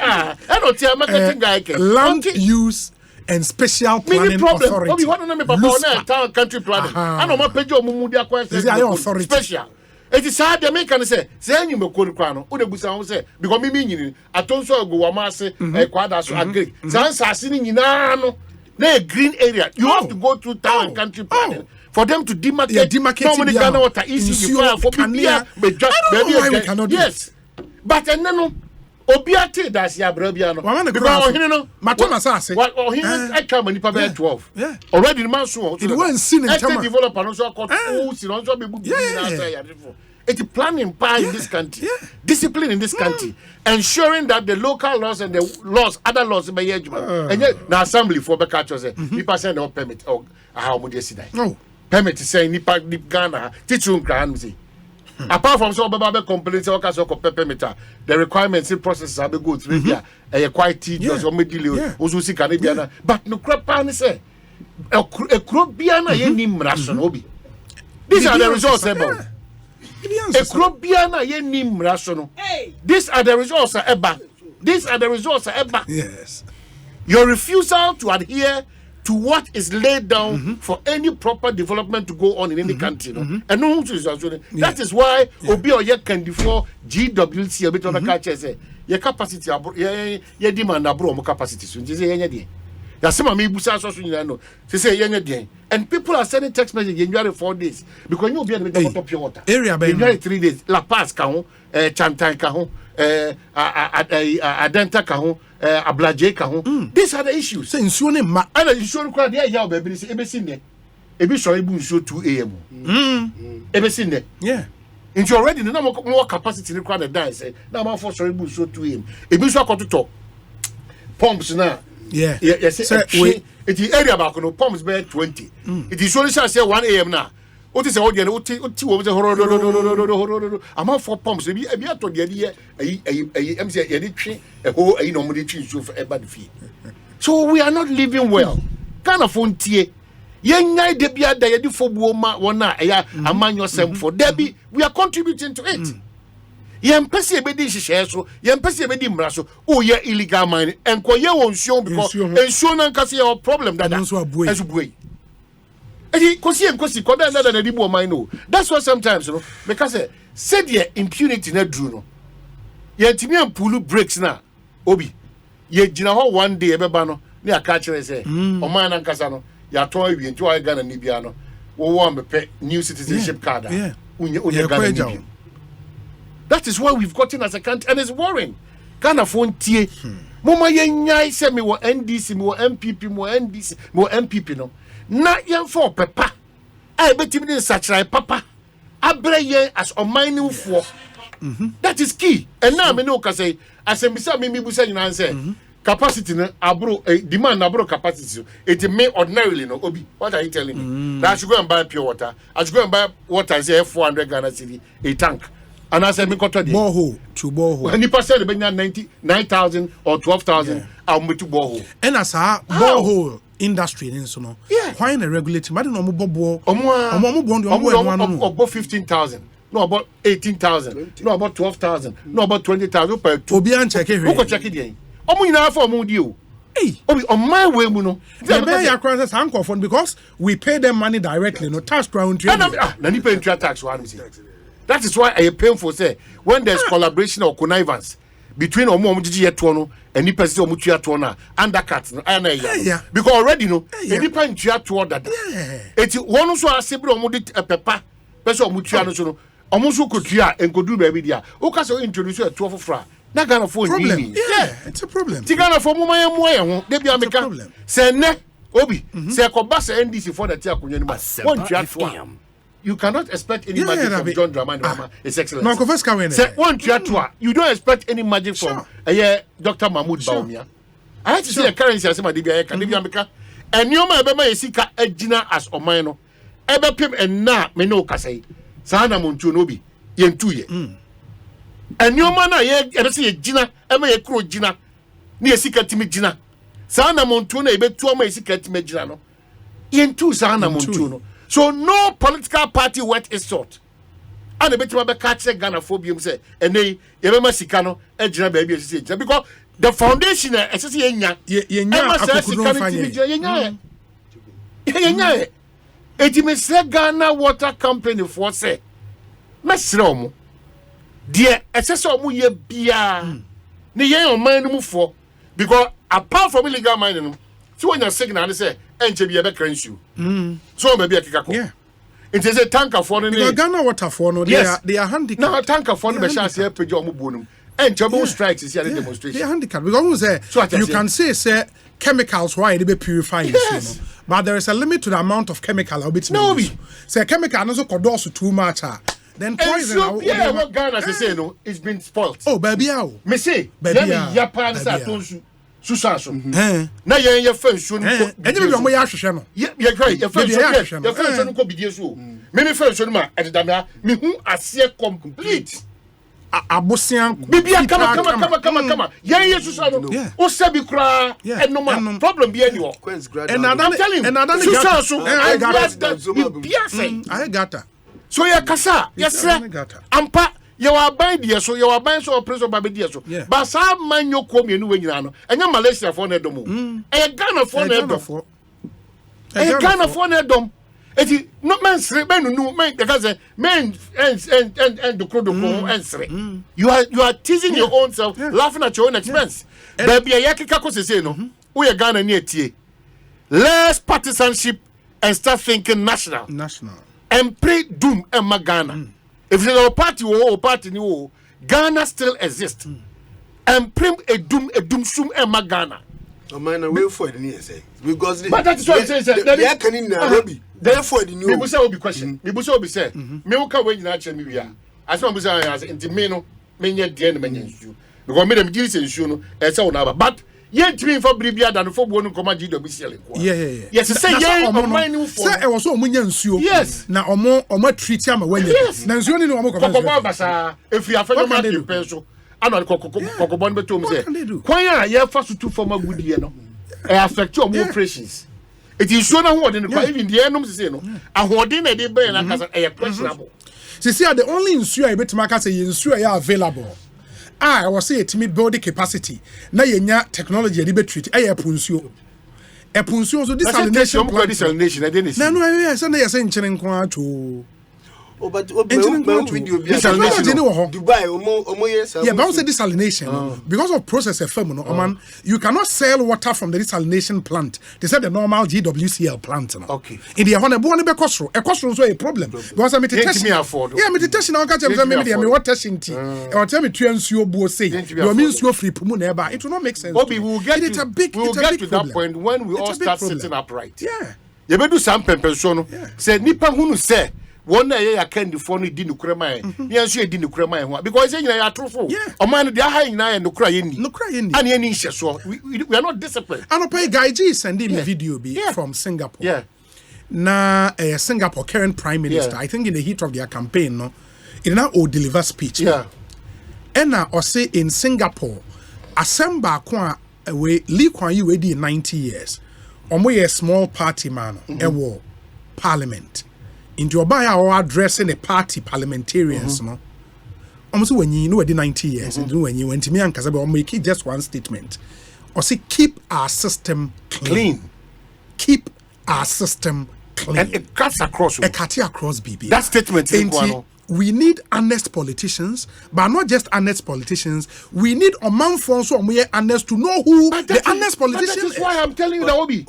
eno tie marketing guy ke land use and special planning authority. Obi wana na me papa na town country planning. Ano ma peje omumu dia kwa special. It is hard to make and say enyu me kori kwa no. O de busa ho say because me nyini atonso go wa ma se kwada so agree. San sase ni nyina no na green area. You have to go through town country planning for them to demarcate normally Ghana water easy fire for bia baby. Yes. But no Obiate das ya brabia no because ohene no matoma sase ohene I come ni pa 12 already the man so it won't see in time developer no so called si no so be bu na say ya defo it's planning power in this country discipline in this country ensuring that the local laws and the laws other laws be yejuma and na assembly for be catch say people say no permit or how mo dey see that permit say ni pa Ghana teaching kran say apart from so baba complain say okay so permit the requirements in processes are go through here quite tedious or delay also see can be na but no crap pan say a crop bia na ye nim raso obi these are the results about a crop bia na ye nim raso no these are the results eba yes your refusal to adhere to what is laid down for any proper development to go on in any country. No? And no that is why Obi or ye can before GWC a bit on the culture say your capacity ye demand abro mo capacity so say yenye dey. Ya sema me busa so no. Say yenye dey. And people are sending text message in 4 days because you be the top pure water. Area by 3 days. La Paz ka ho, Chantan ka ho, Adenta ka ho, Ablaje ka ho. These are the issues. Say nsuo ne ma. Ana nsuo kwa dey ya baby say ebesin ne. Ebi so ebu nsuo 2 am. Ebesin ne. Yeah. Into already no more capacity ni kwa the dance. Na ma for so ebu nsuo 2 am. Ebi so akototo. Pumps na. Yeah. Yes. It is area back no pumps be 20. It is only say 1 am now. What is all the oti wo say horror amount for pumps e bi ato de dey am say ye dey twe e ho ayi no mo dey twe so for eba the fee. So we are not living well. Kind of fontie ye nyai de bia da ye di fobuo ma wona eya amanyo sem for debi we are contributing to it. Ye mpese e be di hihye so ye mpese e be di mra so o ye illegal mining enko ye won nsuo because nsuo na nkase your problem that as buey. Kosi koda na na di bo mine no. That's why sometimes you know because say the impunity na dru no. Ye ntimi ampulu breaks na obi. Ye gina ho one day e beba no na aka kire say o man na nkasa no ya to awie nti o Ghana ni bia no wo wo ambe new citizenship card. Unye Ghana ni. That is why we've gotten as a country and it's worrying. Ghana phone tie. Mama ye nyai say me wo NDC me wo MPP me wo NDC me wo MPP no. Na yen for pepa I bet him in such a papa. Abreye as Omanhene for. That is key. And now me know say as a misa me busa you say capacity na abro demand abro capacity. It may ordinarily no obi. What are you telling me? That I should go and buy pure water. I should go and buy water say 400 Ghana cedi a tank. And I said me got to borehole to borehole. And the person be 99,000 or 12,000 I'll me to borehole. And as a borehole industry in so no. Yeah. Why in a regulated matter no bobo about 15,000. No about 18,000. No about 12,000. No about 20,000 per two. Obi an check it. Who go check it there? Omo ina for omo di o. Hey, Obi on my way mu no. Because we pay them money directly, no tax ground. Na ni pay tax one say. That is why I painful say when there's collaboration or connivance between omo gigi yeto no and ni person omo tua to na undercut no ana ya. Because already no any pan tua to dada. Eti one so asebre omo di pepa person omo tua no so no omo so kotua enkodu ba bi dia. O ka so introduce a to fofra. Na Ghana for problem. Yeah, it's a problem. Ti Ghana for mo maye mo ye ho de bia meka. Say ne obi say ko ba say NDC for that akonwa ni ma. One tua to. You cannot expect any magic from John Dramani Mahama. It's excellent. No, confess Kawene. Say one triatua. You don't expect any magic from Dr. Mahmoud Baumia. I had to see a currency as my DBA Canadian America. And you may be Sika Edina as Omaino. Ebe pim and na me no kasei. Sana Montunobi. Yen 2 years. And you man I see a Gina, Emma a crow Gina. Near Sika Timi Gina. Sana Montuna, ebe 2 months Sika Timi Gina. Yen 2 Sana Montuno. So no political party worth its salt. And the better catch Ghana phobium say, and they Yema Sikano, Edna baby, because the foundation is Yenya. It may say Ghana Water Company for say, Mesromo, dear, Assessor ye bia, Niye on mine move for, because apart from illegal mining, so when you're signal, and say, and to be a better you. So maybe a kikako. Yeah. It is a tanker for the Ghana water for no, they are handicapped. No, a tanker for the chance here, Pejomo Bonum. And Jabo strikes is here in demonstration. They are handicapped. Because you can say chemicals why they be purifying. Yes. But there is a limit to the amount of chemical. No, say chemical also could also too much. Then poison. So, yeah, what Ghana say no, it's been spoiled. Oh, baby, me say, baby, Japan sa tonsu. Susanso. Na ye first one. And you be ahwehwe no. Ye cry, your first one ko bidie so. Me first one ma edadamia, me hu ase complete. Abosian bibia kama. Ye Susanso. O se bi kra enoma problem bi ani wo. And I'm Susanso. I got that. So ye kasa, yes sir. Ampa you are buying the so you are buying so preso baby so but some man you come you we nyina no enya Malaysia for na dom e Ghana for na dom e Ghana for na dom eti no man sre ben no man because men and the crowd and sre you are teasing your own self laughing at your own expense baby ya kika ko say no we Ghana ni etie less partisanship and start thinking national and pray doom and Ghana. If there's a party or party new, Ghana still exists. And prim a doom sum and Ghana. Oh man, wait for the news, because but that's what I'm saying. They can in Nairobi. Therefore, the new. People say will be question. People say will be said. Me will come when you actually we are. As long as I as into me no, me yet the end many issue. Because me them deals in issue no, it's all now. But yet me for Bribia than for one come GWCL. Yeah. Yes, say yeah. Say it was so many nsuo. Yes. Na omo treat am when. Yes. Na nsuo ni omo kokobon basa. If you have no market penso, ana kokobon beto me say. Kwan ya ye fa so tu form agudie no. E affect your operations. It is so na ho de no even the enom say no. Ahode na de be na kasa e questionable. See the only nsuo I betima ka say nsuo ya available. I was say it me building capacity. Na yenya technology dey be treat e punsuo. E punsuo so desalination I didn't. No, yes, and they say nchene nko acho. Oh, but video Dubai, yeah, but also desalination because of process FM, no, man, you cannot sell water from the desalination plant. They said the normal GWCL plant. No. Okay. In the one born a cost is a problem because I meditation. Yeah, meditation. I'll catch them. Maybe me what testing tea. Or tell me to answer your say. You means you free pumu it will not make sense. Bobby, we will get to that point when we all start sitting upright. Yeah. You better do some pension. Say Nipa hunu say. One day I can do for the Nukrema. Yes, you didn't Nukrema because you are truthful. A man, they are high now and no crying. No crying. And any so we are not disciplined. I don't pay Guy G sending a video from Singapore. Yeah. Now, Singapore current Prime Minister, I think in the heat of their campaign, no, it now will deliver speech. Yeah. And now, or say in Singapore, Assemble Kwa away Lee Kuan Yew in 90 years. Omo a small party man, a war parliament. Into a buyer or addressing a party parliamentarians, no. Almost when you know 90 years, and when you went to me and Kazabe, make it just one statement. Or say, keep our system clean. Keep our system clean. And it cuts across. A cutty across, BB. That statement is we need honest politicians, but not just honest politicians. We need a man for so we are honest to know who the honest politician is. That is why I'm telling you that Obi.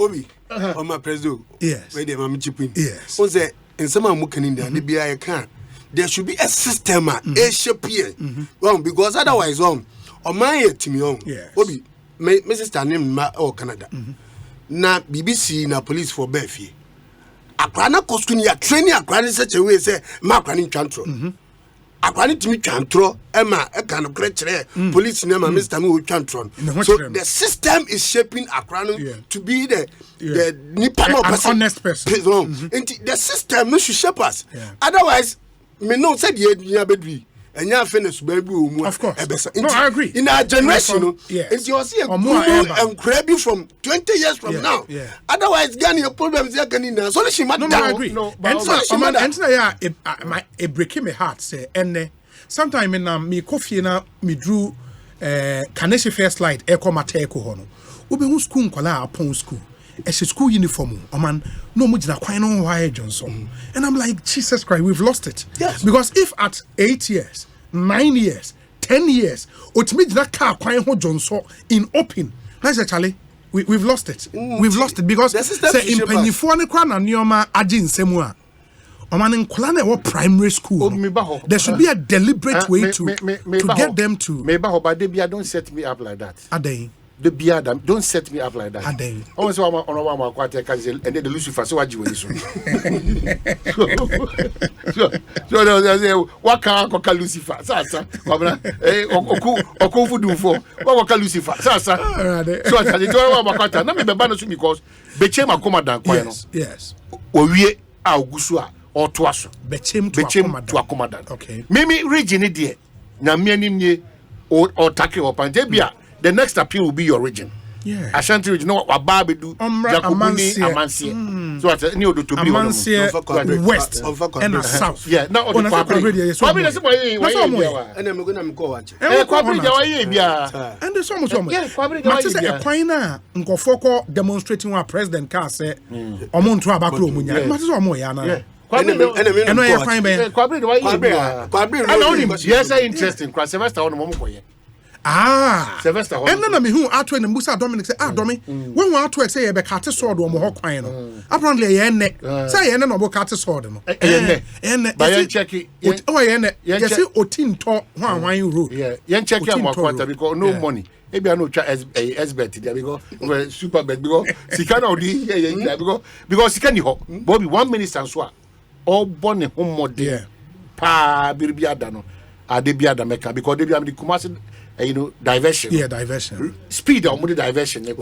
On my president. Yes. Where the mammy chipping. Yes. In some in there, there should be a system, a shape here. Because otherwise, on my team, Obi, Mrs. Tanim or Canada. Na BBC, na police for Befi. Akrana costume ya training akrana such a way say, ma akrani chantro. Akrani to me chantro, Emma, a kind of creature, police name, Mr. Mu chantron. So the system is shaping akrana to be the Nippon honest person. The system should shape us. Otherwise, me no said ye bedri. And you finish baby. Of course. No, I agree. In our generation, it's your see and crabby from 20 years from now. Otherwise, Ghana your problems are going in. So she might I agree. No, and it breaking my heart say and sometime in me coffee na me drew Kaneshi first light echo mateko hono. Ube hu school nkola upon school. It's a school uniform. Oh man, no mujina quite no why Johnson. And I'm like, Jesus Christ, we've lost it. Yes. Because if at 8 years, 9 years, 10 years, Otimijina car quite ho Johnson in open. That's actually we've lost it. We've lost it because say in Pennyfone Kwana Nioma Ajin Semua. Oman in Kolane or primary school. There should be a deliberate way to get them to. Maybe Debia don't set me up like that. Ade. The beard, don't set me up like that. Ade. Also, I'm on one quarter and then the Lucifer. So what you will so what can I Lucifer? Sasa, Oku do for what can Lucifer? Sasa, so I tell you about not me banner because Bechem Commandant. Yes. Or we are Gusua or Twasso. Bechem to a commandant. Okay. Mimi region dear. Namiani or Taki or Pandebia. The next appeal will be your region. Yeah. Ashanti region, what Babidu, Jakubuni, Amansia. So I knew to be Amansia, West and South. Yeah, now on the Kwabena and I'm going to go watch. And there's so much. Kwabena, a Quina, Nkofoko demonstrating what President Carr said, Omontu Abakro Munya, Mazomoyana. Yes, interesting. Semester on Momokoye. Sylvester. And then me who out when the Musa Dominic say, Domi, when we out to say a cat sword or more quino. Apparently, a neck, say, and no cat sword. And by check it, yes, Otin talk why you rule. Yeah, yan check your quarter because no money. Maybe I know as betty there because super bad because she cannot do because she can't Bobby 1 minute and swap all born a home more dear. Pa Birbiadano, Adebiada Mecca because they be the Kumasi. Diversion. Yeah, diversion. Speed or more diversion. Very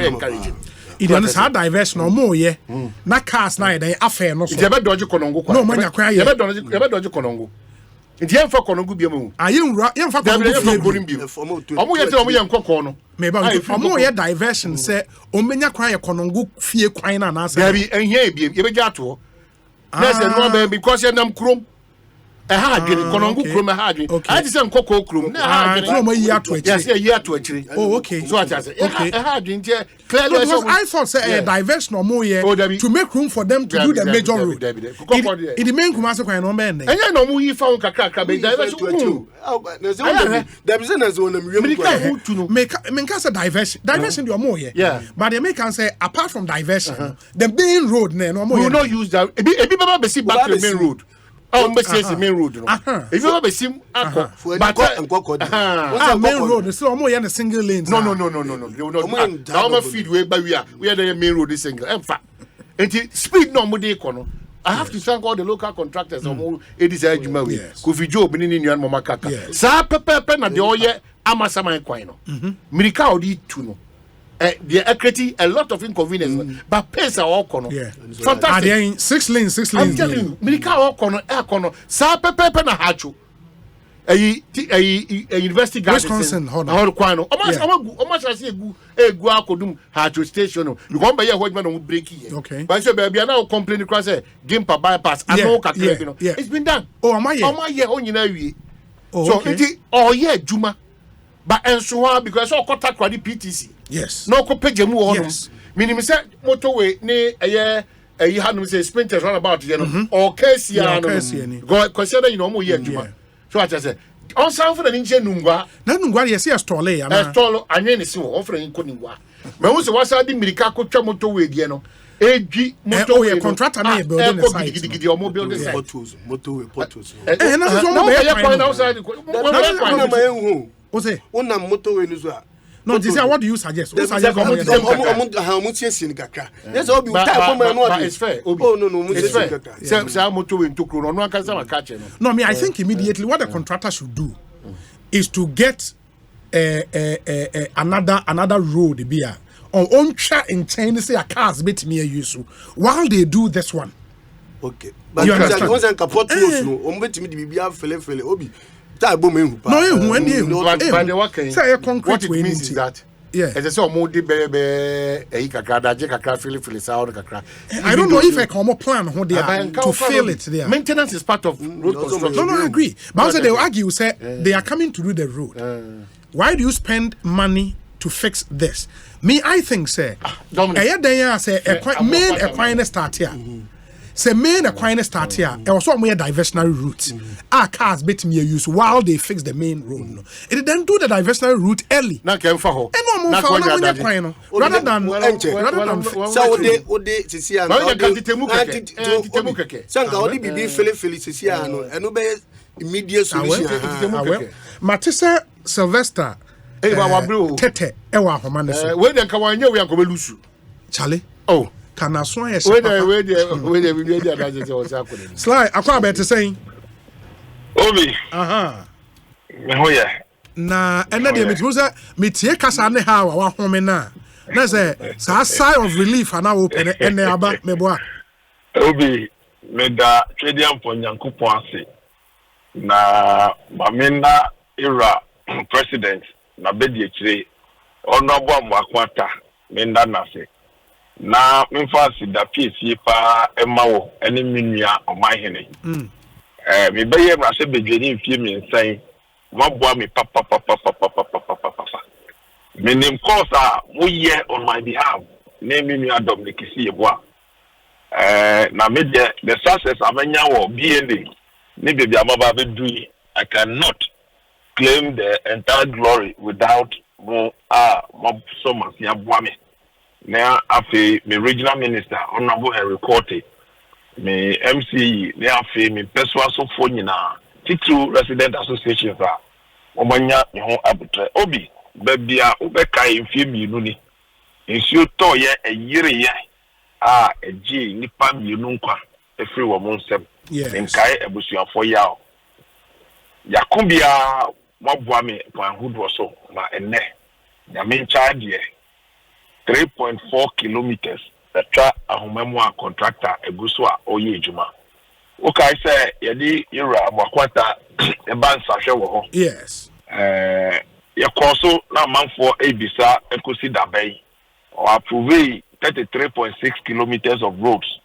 encouraging. It is hard diversion or more, yeah. Not cast night, they affair no. It's ever dodgy Konongo. No money, I ever dodgy Konongo. It's young for Konongo Biamu. I am young for Konongo. Omo Kokono. Maybe more diversion say, Omenia cry a Konongo fear quina and answer. There be and here be a gato. Yes, and one because you're nam chrome. A hard Konongo Krum a hard. I just am Coco Krum. Yes, a year to actually. Oh, okay. So I just a hard in here. Clearly, I thought say a diversion or more to make room for them to do the major road. It remains Kumasa and no man. And I know we found Kaka diversion. There is one make us a diversion. Diversion your more, yeah. But they make us say apart from diversion, the main road, no more. We will not use that. A bit back to the main road. Mbese main road no. If you ever see akọ but main road so omo ya single lanes. No. Now my feed we are the main road single. Emfa. And speed no mo dey kono. I have to thank all the local contractors omo edisa adwuma we. Kofi Joe binini nuan mama kaka. Sa pepe na de oye amasama kwan no. Mirika odi tu no. They are creating a lot of inconvenience, but pace are all corner. Fantastic. 6 lanes. I'm telling you, Mirika all corner, air corner. Sa pepe na hacho. A university garden. Wisconsin, hold on. Almost I say go akodum hacho station. You go by here what man will break here. Okay. But so baby now complaining cross Gimpa bypass. I know kakre. It's been done. Oh, am I here on you so it Juma. But and so because all contact the PTC. Yes. No ko pejemu ho no. Meaning say motorway ne you had no say sprinters run about you know or case ya no. Go consider you know mo here adwuma. So I just say on sound for the ninja nungwa. Na nungwa ye say store le ya na. Store anye ne si ho ofre nko nungwa. Me wo se wasa di mirika ko twa motorway die no. Egi motorway contractor na building the site. Gidi o mo building site. Motorway portos. Na so mo be point outside. Ose una motorway ni so a no this is what do you suggest? Yes, it's fair. Oh no, it's fair. Say motorway to Kuro no can say catch no. No, I mean I think immediately what the contractor should do is to get another road be on track in China say a cars bet me use while they do this one. Okay. But you understand once and kapot no bet me be fele obi. But what it means is that as I saw more I don't know if I come plan to fill it there. Maintenance is part of road construction. No, I agree. But also they will argue say they are coming to do the road. Why do you spend money to fix this? Me, I think say main equine start here. Say main equine start here. It was more diversionary route. Our cars bet me use while they fix the main road. No. It then do the diversionary route early. Na kem fa ho. Rather than so they sisi an. Na ditemu keke. Sanka odi bibi fele sisi an no. Eno be immediate solution. Matisa Sylvester Tete ewa homane so. We dey kan wanye we akobe lusu. Chale. Oh. Can I swear yes? Wait there, Sly, I can't better saying. Obi. Oh yeah. Na, and then me take kasa ne ha wa home na. Na say, sa sigh of relief and I open and ne aba me boa. Obi, me da twedian po Nyankopon ase. Na mamena era president na bedi ekire. Ono abo akwata me nda na se. Na mfasi da PC pa emawo ene minua Omanhene me beye mrase bedwani mfie mi nsan maboa me papa menim course a moye on my behalf na minua Dominic Sieboa na me the success amanya wo BND ni baby amaba bedu I cannot claim the entire glory without mo so much ya boa me. Now, after my regional minister, Honorable Henry Corte, my MCE, now after my persuasive phone na Titu Resident Associations are Omanya, Abutre, Obi, Babia, Ubeka, in film you nuni. In shoot toy a year, a G, Nipam, you nunqua, a free woman, in Kai, a bushia for yao. Yakumbia, Mobwami, one who was so, my and the main charge, 3.4 kilometers that track a homemwa contractor a guswa or ye juma. Okay, I say, Yadi, Ira, Wakwata, a band sasha. Yes. Your corso, now man for a visa, and consider bay, or approve 33.6 kilometers of roads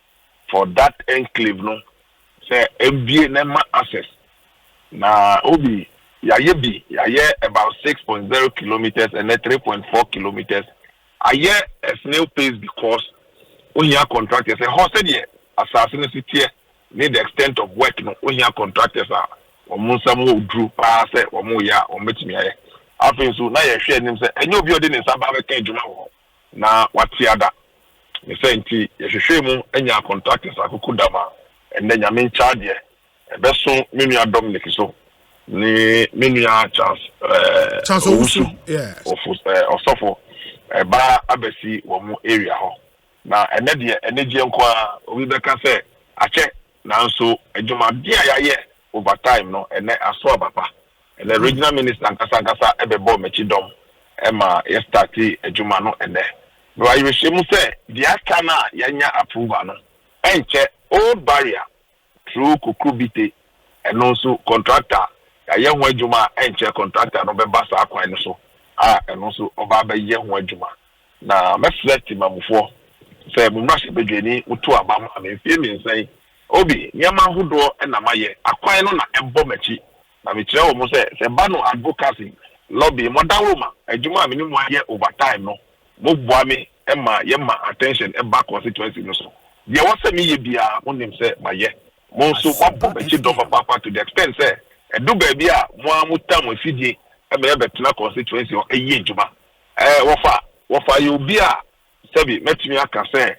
for that enclave, no, say, MBA Nema access. Now, Obi, Yayebi, Yaye about 6.0 kilometers and 3.4 kilometers. I hear a snail pace because when you contractors say, how said ye, assassin city need the extent of work, no, when you contractors are, or Musamu drew pass it, or Moya, or meet me. After so now you share them say, and you'll be in Sabbath can't do now. What's the other? You say, you should show me and your contractors are Kukudama, and then your main charge here. beso me nua Dominic so ni me nua Charles Owusu yes osofo ba abesi wo mu area ho na ene de energy enko a obi beka say ache nanso adwuma dia yaye over time no ene aso abapa ene regional minister nkasa ebebo mechi dom ema ye start adwuma no ene no ayehwe mu say dia kana yanya approval no enche old barrier through kukrubite and also contractor yaye ho adwuma enche contractor no beba sa akwan no so and also oba ba ye ho adwuma na reflect mamufo say mu mrashe bedwani utu abam amefie mi nsai obi nyama hodo na maye akwan no na embo machi na me kire wo mo say ba no advocacy lobby modern roma adwuma me ni mo aye over time no mo bua me ema ye ma attention e back constituency no so ye wo say me ye bia mo nim say maye mo so mo machi do papa to the extent say edu ba bia mo amutam afidie e be betena constituency o eye adwuma wofa you be a sabi metimi aka say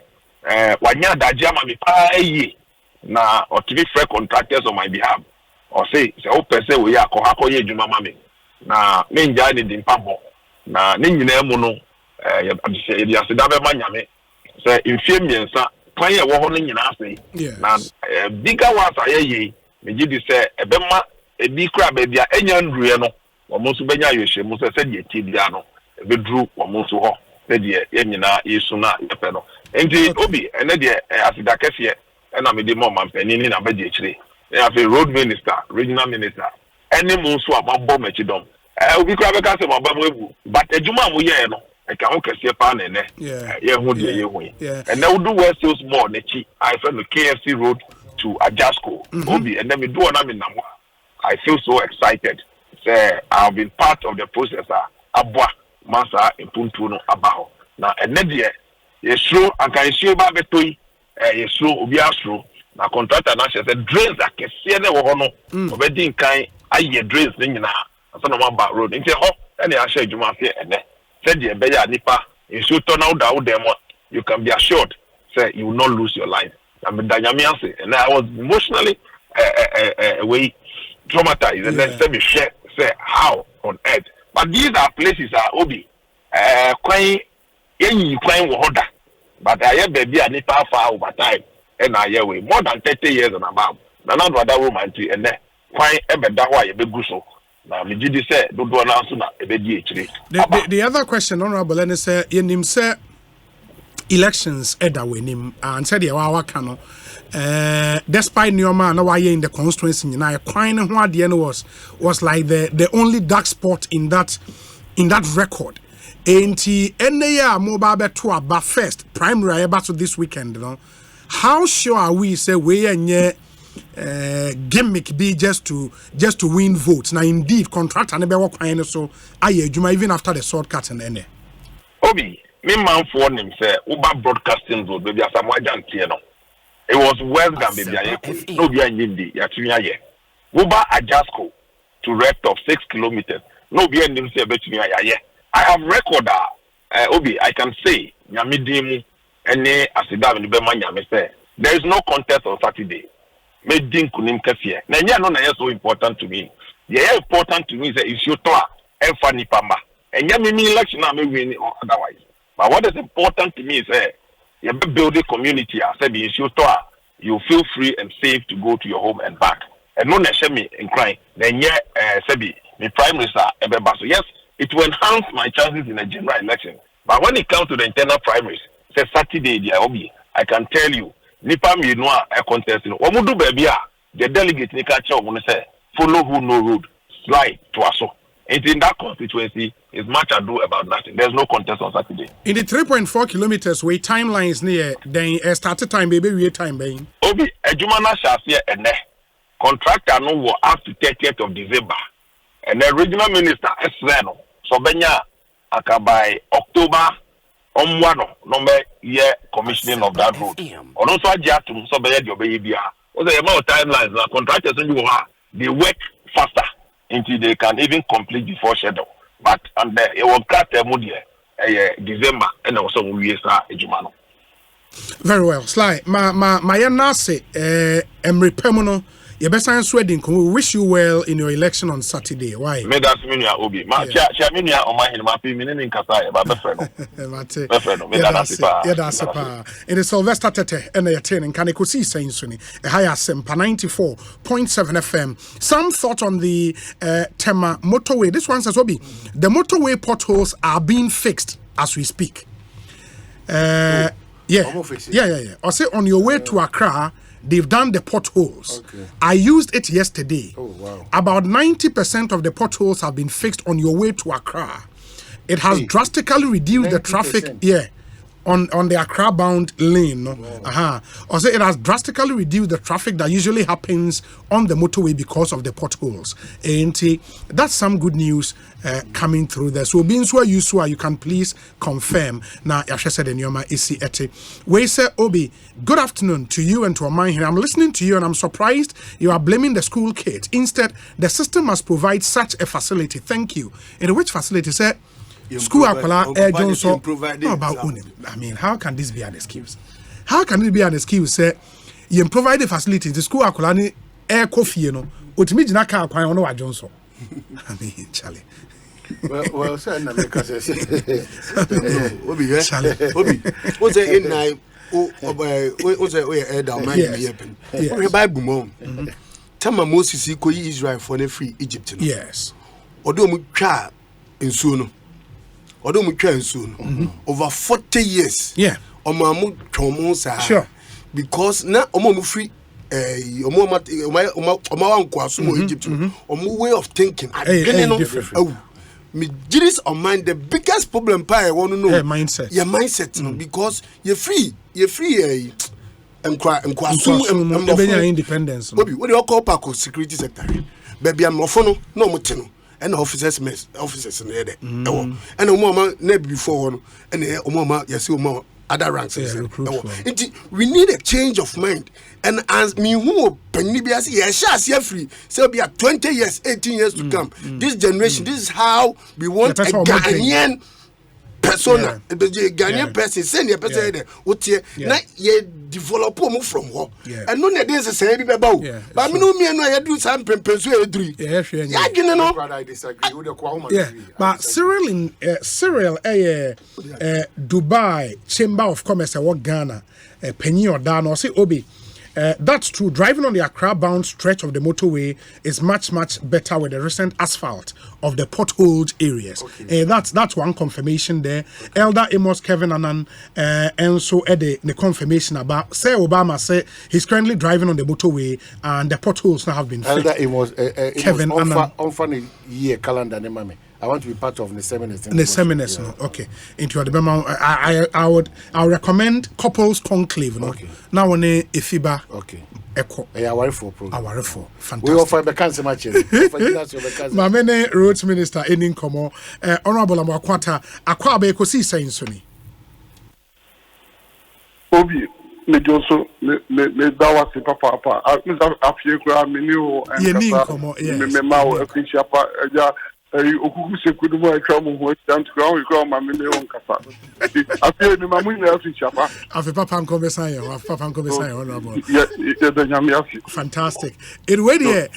wanya daje ama me pa eye na otimi free contractors on my behalf or say o pese we akọ ye dwuma ma me na me nja ni dimpabo na ne nyina mu no ya se da be ma nyame say infie miensa plan ye wo ho no nyina ase na bigger ones aye me gidi say ebema ebi kra ba bia enya ndruye no wo mo so benya yehye mu say de ti bia no bedru wo mo so ho de ye nyina yesu na yepe no enti obi ene de asida kese na me de mo mampani na ba de chire na fe road minister regional minister ene mo so ababo machi dom obi kra be ka se mo ba mo ebu but ejuma mo ye no e ka ho kese pa na ene ye hu de ye hu and now do west sales more na chi I from the KFC road to Ajasco obi and then me do na me na mo I feel so excited say I've been part of the process abwa masa impuntu no abaho na ene de yesro anka yesro ba betoi yesro obi asro na contractor na say drains akese ne wo ho no obedi nkan aye drains ne nyina asa no maba road nti ho ene a share adwuma fe ene say de be ya nipa yesro turn out down them you can be assured say you will not lose your life and me danyame ase and I was emotionally way traumatized and then say me share say how on earth but these are places obi kwan yenyi kwan wo hoda but I have baby and nipa far over time and I hear way more than 30 years and above na na do that woman ti and kwan ebeda ho aye begu so na me gidi say do na so na ebedi echire the other question honorable and say yenim say elections edawenim and said the wa ka no despite Neoma na why in the constituency na kwan ho ade no was like the only dark spot in that record enti eneya mobile beto aba first primary aba to this weekend no how sure are we say we enye gimmick be just to win votes now indeed contract and be work kwan so aye adwuma even after the shortcut and ene obi me man for him say uba broadcasting road baby asamu ajantie no it was worse than baby aye no be anyindi ya tumi aye uba Ajasco to rest of 6 kilometers no be anyim say betumi aye I have record obi I can say nyamidimu ene asida me be ma nyame say there is no contest on Saturday me din kunim kase na nya no na so important to me yeah important to me say is your to emfa nipa ma enya me election na me win or otherwise but what is important to me is you build a community say be your to you feel free and safe to go to your home and back and no na share me incline na nya say be me prime minister ebeba so yes it will enhance my chances in a general election. But when it comes to the internal primaries, say Saturday, I can tell you, nipa mi no a contest no. Omudu baby the delegate ni ka che omo say follow who no road, slide to aso. And in that constituency is much ado about nothing. There's no contest on Saturday. In the 3.4 kilometers way timelines near then started time baby we time being. Obi ejuma na shafie ene. Contractor no wo up to 30th of December. And the regional minister Esreno so benya akabai October omwano no me ye commissioning of that road ono so agiatum so be ye de obey bia o say about timelines na contractors you ha they work faster until they can even complete before schedule but and it will cut them December and also we sa ejuma no very well Sly my nase emre pemono your best science wedding. We wish you well in your election on Saturday. Why? Me that's me ya obi. Ma cha me ya Omanhene ma pe me ne nkasa ba befriend. Befriend. Me that's pa. Yeah, that's pa. It is Sylvester Tete and your training can go see saying Sunni. A higher Sempa 94.7 FM. Some thought on the Tema motorway. This one says Obi, the motorway potholes are being fixed as we speak. Yeah. Or say on your way to Accra, they've done the potholes. Okay. I used it yesterday. Oh, wow. About 90% of the potholes have been fixed on your way to Accra. It has drastically reduced 90%. The traffic. Yeah. On the Accra bound lane. No? Wow. Also, it has drastically reduced the traffic that usually happens on the motorway because of the potholes. And that's some good news coming through there. So, being so you can please confirm. Now, Yasha said in Yoma Isi Ete. We say, Obi, good afternoon to you and to Omanhene. I'm listening to you and I'm surprised you are blaming the school kids. Instead, the system must provide such a facility. Thank you. In which facility, sir? School Akwala Air Johnson. No, about Unim. I mean, how can this be an excuse? How can it be an excuse? Say, you provide the facility. The school Akwala Air Coffee, you know. Utimi Jinaka Akwa ono Johnson. I mean, Charlie. Well, sir, na make us say. Obi, Obi. What's the in night? What's the way air down my happen? We Bible mom. Tell my Moses ko Israel for the free Egypt. Yes. Odo mu twa ensuo over 40 years. Yeah. Omamu twomo sa. Sure. Because na omo free omo kwaso mo Egypt. Omo way of thinking. Different. Me jiris on mind the biggest problem I want to know. Mindset. Your mindset, because you're free independence. What do you call Paco security sector? Baby, I'm no motino. And officers in there. And Omama never before and Omama yes other ranks. We need a change of mind. And as me who Penibias yes free. So be at 20 years, 18 years to come. This generation, this is how we want a Ghanaian persona. The Ghanaian person send your person there. What ye develop from what? And no days the same about. But me no me no I do some pensu edri. I disagree with the but Cyril Dubai Chamber of Commerce at Ghana Penny or Dan or say Obi. That's true. Driving on the Accra-bound stretch of the motorway is much better with the recent asphalt of the potholed areas. Okay. That's one confirmation there. Elder Amos Kevin Anan and so the confirmation about say Obama say he's currently driving on the motorway and the potholes now have been fixed. Elder Amos Kevin Anan on funny year calendar name. I want to be part of the seminars. The seminars, no. Okay. Into the I would recommend couples conclave, no. Okay. Now on a Ifiba. Okay. Echo. I worry for program. I worry for. Fantastic. We offer the cancer matches. My many roads minister in Komo, Honorable Amakwata, Akwabe Kosi saying Sony. Obi, me also me dawa se papa. I feel grab me new and me mau a picture pa okuku sekudu mo atwa mo ho stand ground you my me on kasa afie ni mamu ni afi chapa afi papa nko besan ye honorable yeah the nyame afi fantastic it way there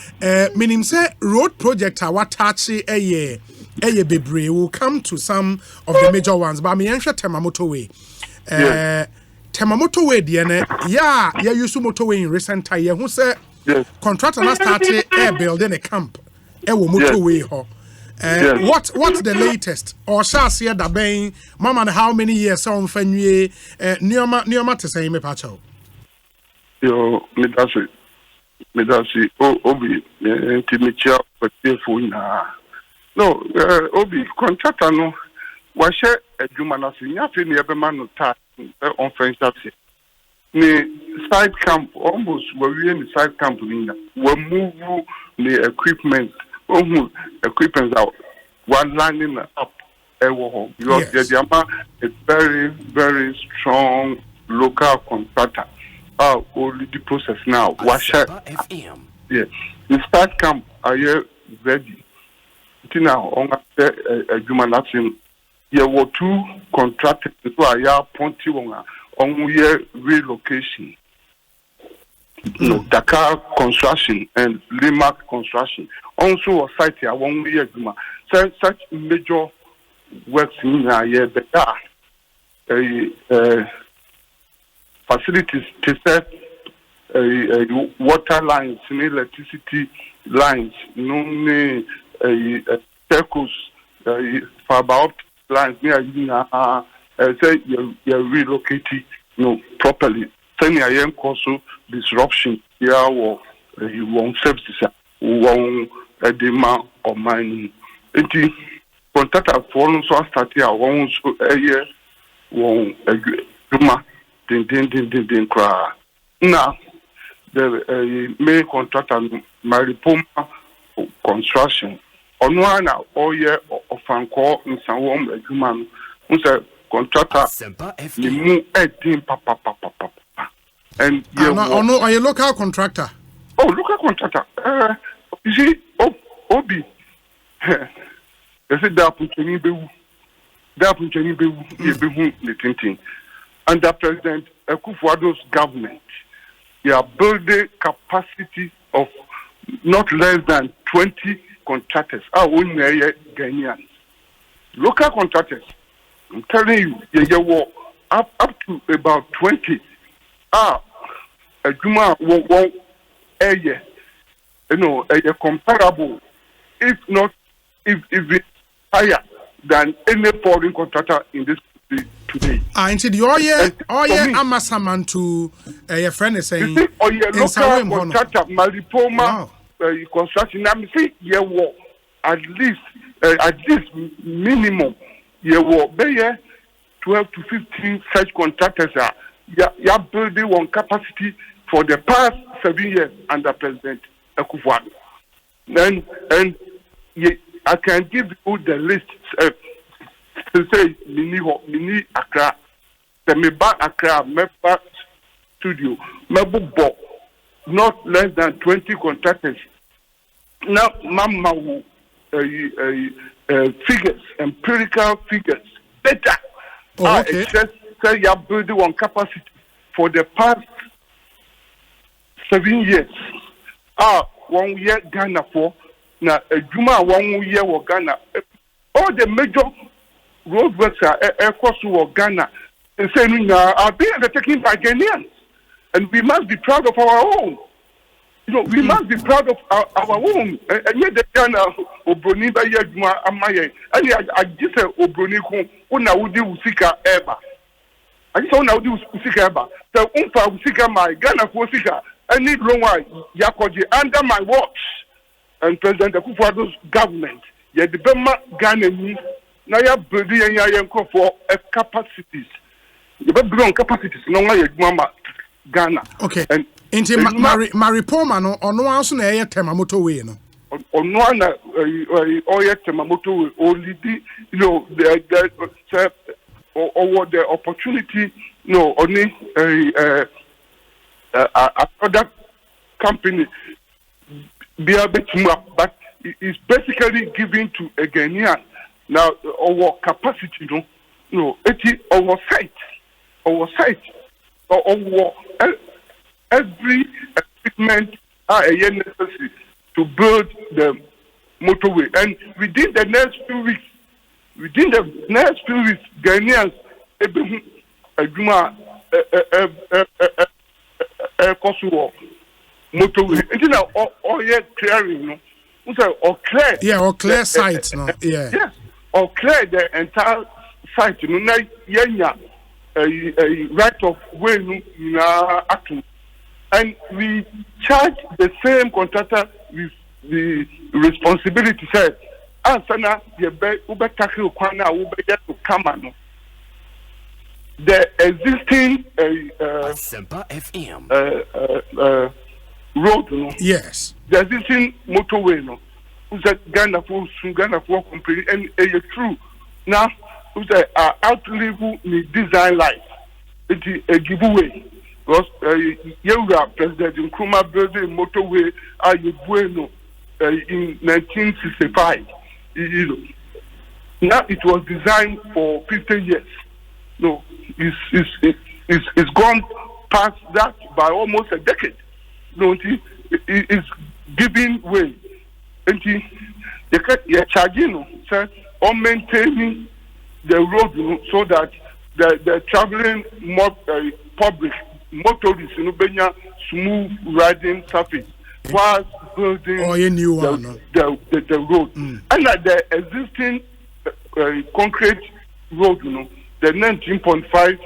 meaning say road project our touch eye bebre will come to some of the major ones but me enhwe Tema Motorway Tema Motorway de ne ya use motorway in recent time who say contractor na start building a camp motorway ho what's the latest? Or shall see that being Mama how many years on Fenway Neoma to say me pacho? Yo, Medasi, Obi, Timicha, but na. No, Obi, contractor no, why share a Jumanasi, nothing ever man no task on French that the side camp almost we're in the side camp we move the equipment. Equipment out one lining up because the is very strong local contractor. Only the process now. Yeah, the start camp are you ready? Now on a human action. There were two contractors who are ponti on relocation. Dakar Construction and Limac Construction. Also, a site here, 1 year, such major works in here, better facilities to set water lines, electricity lines, circles, fiber optic lines, say you're relocating properly. Send also disruption here or you won't services, won't demand or mining. It contractor for so start here, won't a year, won't din cry. Now, the main contractor, Maripoma Construction, on one all year of Franco in San Juan, a human who's a contractor, you move a team, papa. And are you local contractor? Oh, local contractor. You see, Obi, they said that Punchani Bewu, the thinking. Under President Akufo-Addo's government, you are building capacity of not less than 20 contractors. Ghanaians. Local contractors, I'm telling you, you were up to about 20. A Juma won't comparable, if not, if it's higher than any foreign contractor in this country today. Into the Oye Amasaman to your friend is saying, local contractor, Maripoma construction. I'm saying, at least minimum, 12 to 15 such contractors are. You are building one capacity for the past 7 years under President Akufo-Addo. And I can give you the list. To say, Mini Accra, the Meba Accra, Meba Studio, Mebubo, not less than 20 contractors. Now, Mama, figures, empirical figures, data. Okay. Say you are building one capacity for the past 7 years. 1 year Ghana for now. Juma 1 year for Ghana. All the major roadworks are across Ghana. And saying are being undertaken by Ghanaians, and we must be proud of our own. We must be proud of our own. And yet the Ghana Obroni by Yajuma Amaye. And I just say Obroni Una Udi Usika Eba. I just want to do Usika Eba. So Umfa Usika my Ghana Usika. I need Longwa Yakoji under my watch. And President Akufo-Addo's government, the Bema Ghana now you are building for capacities. You are building capacities. No one Ghana. Okay. And into Maripoma no or no answer na eye tema Motorway no. On one oye tema Motorway only the opportunity only another company be a bit more, but it's basically given to a Ghanaian. Now our capacity our site every equipment are necessary to build the motorway, and within the next few weeks Ghanaians motorway until all year clearing or clear or clear sites no yes or clear the entire site a right of way and we charge the same contractor with the responsibility said ansana ube tackle kwana ube get to come on the existing Semper FM road yes the existing motorway who's a Ghana for company and it's true now who's a outlive design life it's a giveaway because President Nkrumah building motorway in 1965 now it was designed for 50 years it's gone past that by almost a decade no, it is giving way. And you're charging, sir, on maintaining the road so that the traveling public motorists smooth riding surface while building the road. And that the existing concrete road, the 19.5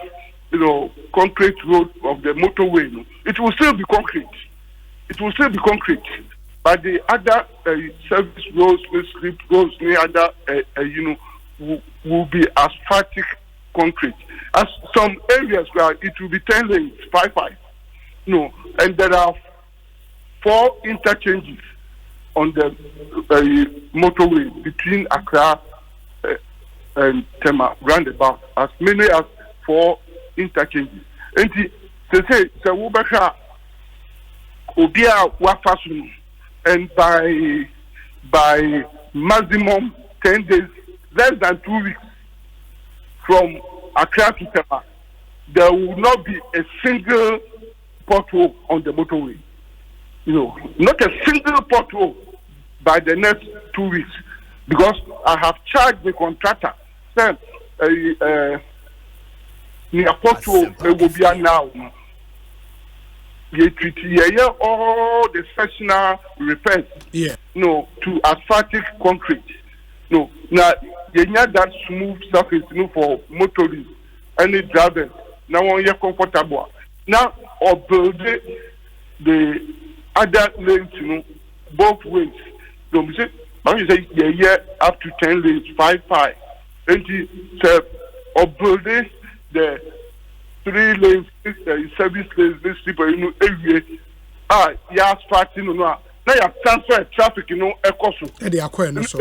concrete road of the motorway, it will still be concrete. It will still be concrete. But the other service roads, slip roads, the other will be asphaltic concrete. As some areas where it will be 10 lanes, 5. And there are 4 interchanges on the motorway between Accra and Tema roundabout. As many as 4 interchanges. And they say, Wubaka Obia Wafasun, and by maximum 10 days, less than 2 weeks from Accra to Tema, there will not be a single pothole on the motorway. Not a single pothole by the next 2 weeks, because I have charged the contractor. Near pothole will be now. All the sectional repairs. To asphaltic concrete. Now you need that smooth surface, for motorists, any drivers. Now you're comfortable. Now or build the other lanes, both ways. So we say up to 10 lanes, 5. And or build the 3 lanes, service lanes, this people, every starting, now you transfer traffic, ecoso. They are quite so.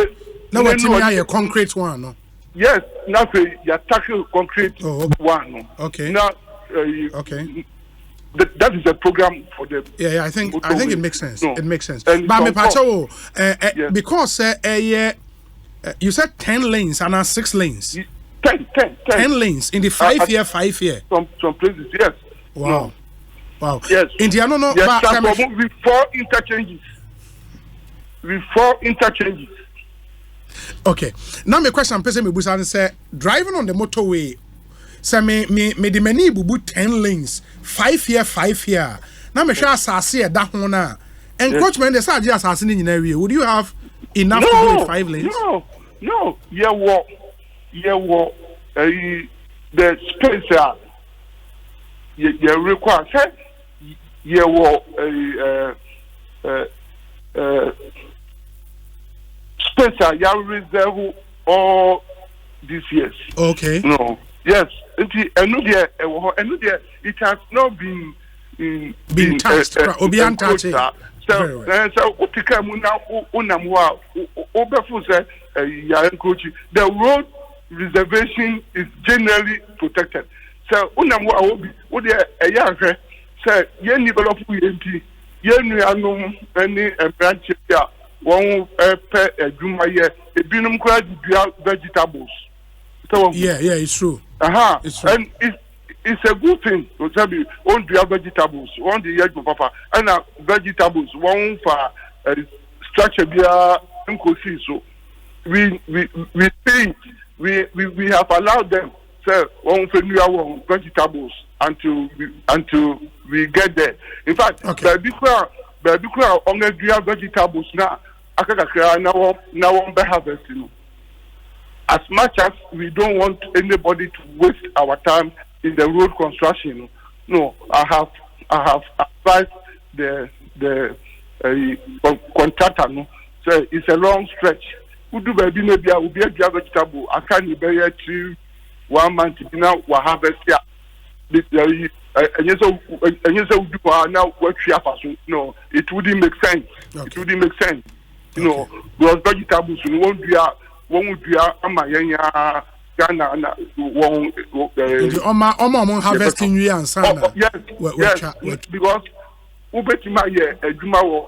Now what's a concrete one, no? Yes, now you tackle concrete one. Okay. Now, okay. That is a program for the. Yeah, I think it makes sense. No. It makes sense. But me pacho, because you said 10 lanes and now 6 lanes. 10 lanes in the 5 year. Some places, yes. Wow. No. Wow. Yes. Indiana, no. Yes, with 4 interchanges. Okay. Now my question, person me busa say driving on the motorway. Say me the many bubu 10 lanes, 5 year. Now me sure asase that one na. Encroachment the say asase ni nyina wie. Would you have enough to go with 5 lanes? No. The space you require say space you reserve all these years. Okay. No. Yes. It has not been touched. So the road reservation is generally protected. So say yen develop UNT any branch here one per ebinum vegetables. So yeah, it's true. It's true. And it's a good thing to tell you on the vegetables, on the edge of papa, and vegetables one for structure via so we think we have allowed them say one for new vegetables until we get there. In fact, baby on the vegetables now harvest, as much as we don't want anybody to waste our time in the road construction, I have advised the contractor. So it's a long stretch. We do baby maybe I will be a vegetable. I can't be here to 1 month now. We harvest here. And you so do now what we have. No, it wouldn't make sense. Okay. It wouldn't make sense. Because vegetables won't be Ghana harvesting you and Sana. Yes, because Ubetima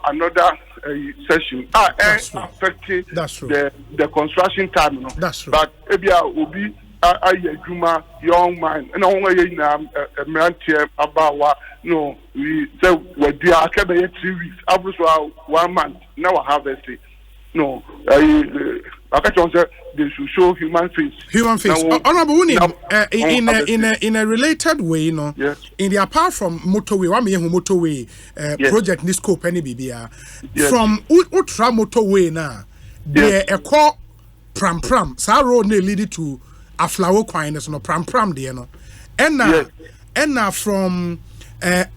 another session affecting the construction time. That's true. But Ebia will be Juma, young man, and only in a Mantia Abawa, no, we say, what they are 3 weeks, after 1 month, now I have a say. No, I can't say they should show human face. Human face. Honorable in a related way, you know, yes. In the apart from Motorway, Motorway yes. project, this scope, any BBR, yes. from Ultra Motorway now, yes. a call pram, so road lead to a flower quiness, no pram, dear, no, and now, yes. And now from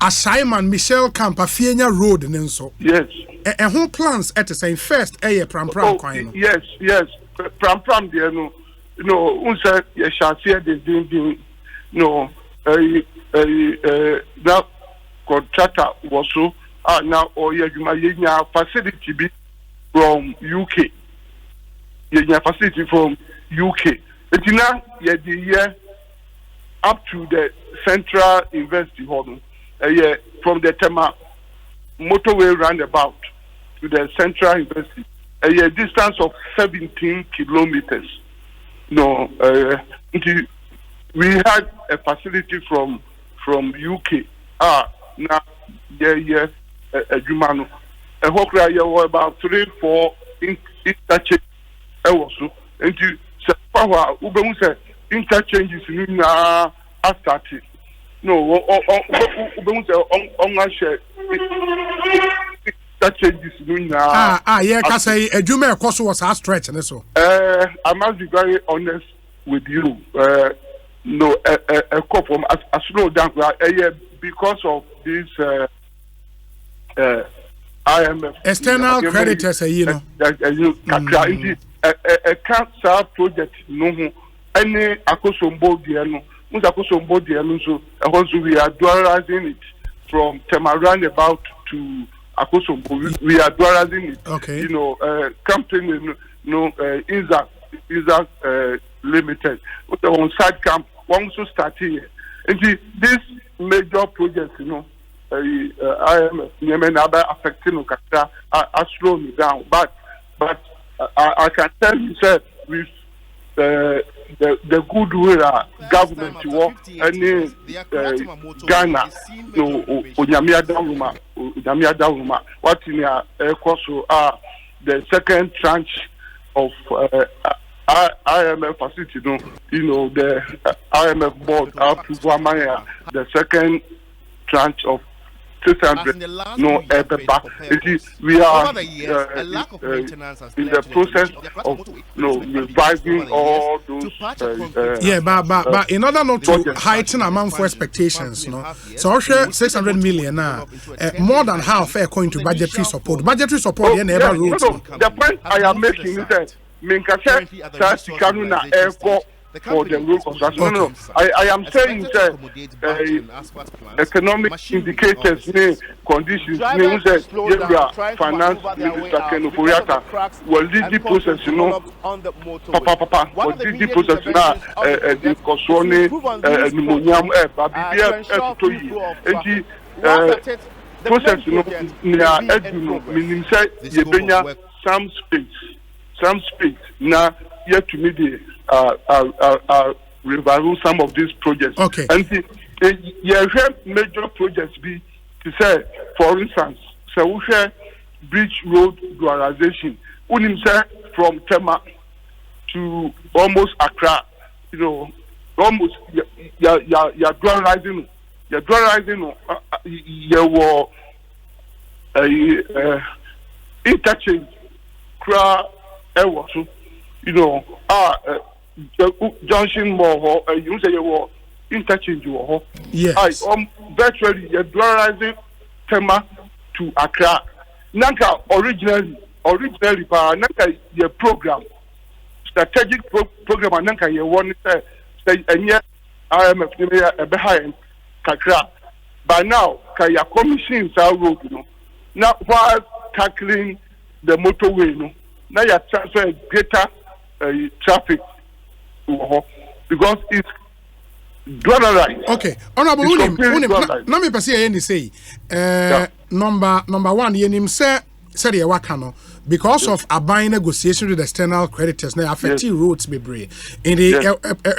Simon Michel Camp, Fiena Road, and so yes. And who plans at the same first pram quine? Yes, pram dear no unsa ye shall see the no that contractor was so now or ye facility be from UK. Ye facility from UK. It's now ye the year up to the Central University Hall. From the Tema Motorway roundabout to the Central University, a distance of 17 kilometers. No, we had a facility from UK. Now, a Jumano. A Hokra, you about 3-4 interchange. Also, and you say, interchanges now are started. No, that changes now. Yeah, can say a Juma course was a stretch, and so. I must be very honest with you. No, a call from a slow down because of this IMF external creditors, you know. A cancer project, no, any Akosombo Diano. We are dualizing it from Tema roundabout to Akosombo. We are dualizing it. Okay. You know, company, Isaac Limited. On side camp, one also start here. And this major project, you know, IMF, affecting Okata, are slowing me down. But I can tell you, sir, with the goodwill government work any Ghana no Onyamia Dawuma what in also the second tranche of IMF facility no you know the IMF board approved the second tranche of 600 no it is we are in the process of reviving all those but in order not to heighten amount for expectations so share 600 million now more than half are going to budgetary support the point I am making is that for the road construction. No. I am saying that economic indicators, conditions, finance minister Ken Oforiatta will lead the process, you know. Papa, will lead the process now. The Kosone, Nimonium, Babia, and process, you know, meaning say you bring some space now. Yet to me, revival some of these projects. Okay. And have major projects be to say, for instance, so we share bridge road dualization. Unim say from Tema to almost Accra, you know, almost you're dualizing. You're dualizing. You were interchange, Kra, Ewasu. You know, junction more, you say you were interchange. Yes. Virtually, you're dualizing Tema to Accra. Nanka originally, Nanka your program, strategic program, and Nanka you want to say, and yet IMF a behind Kakra. By now, Kaya commission our road, you know. Now, while tackling the motorway, you know, now you transfer greater traffic because it's dollarized. Okay, Honorable William, let me say number one, yenim say the wakano because of a buying negotiation with external creditors now affecting roads be brave in the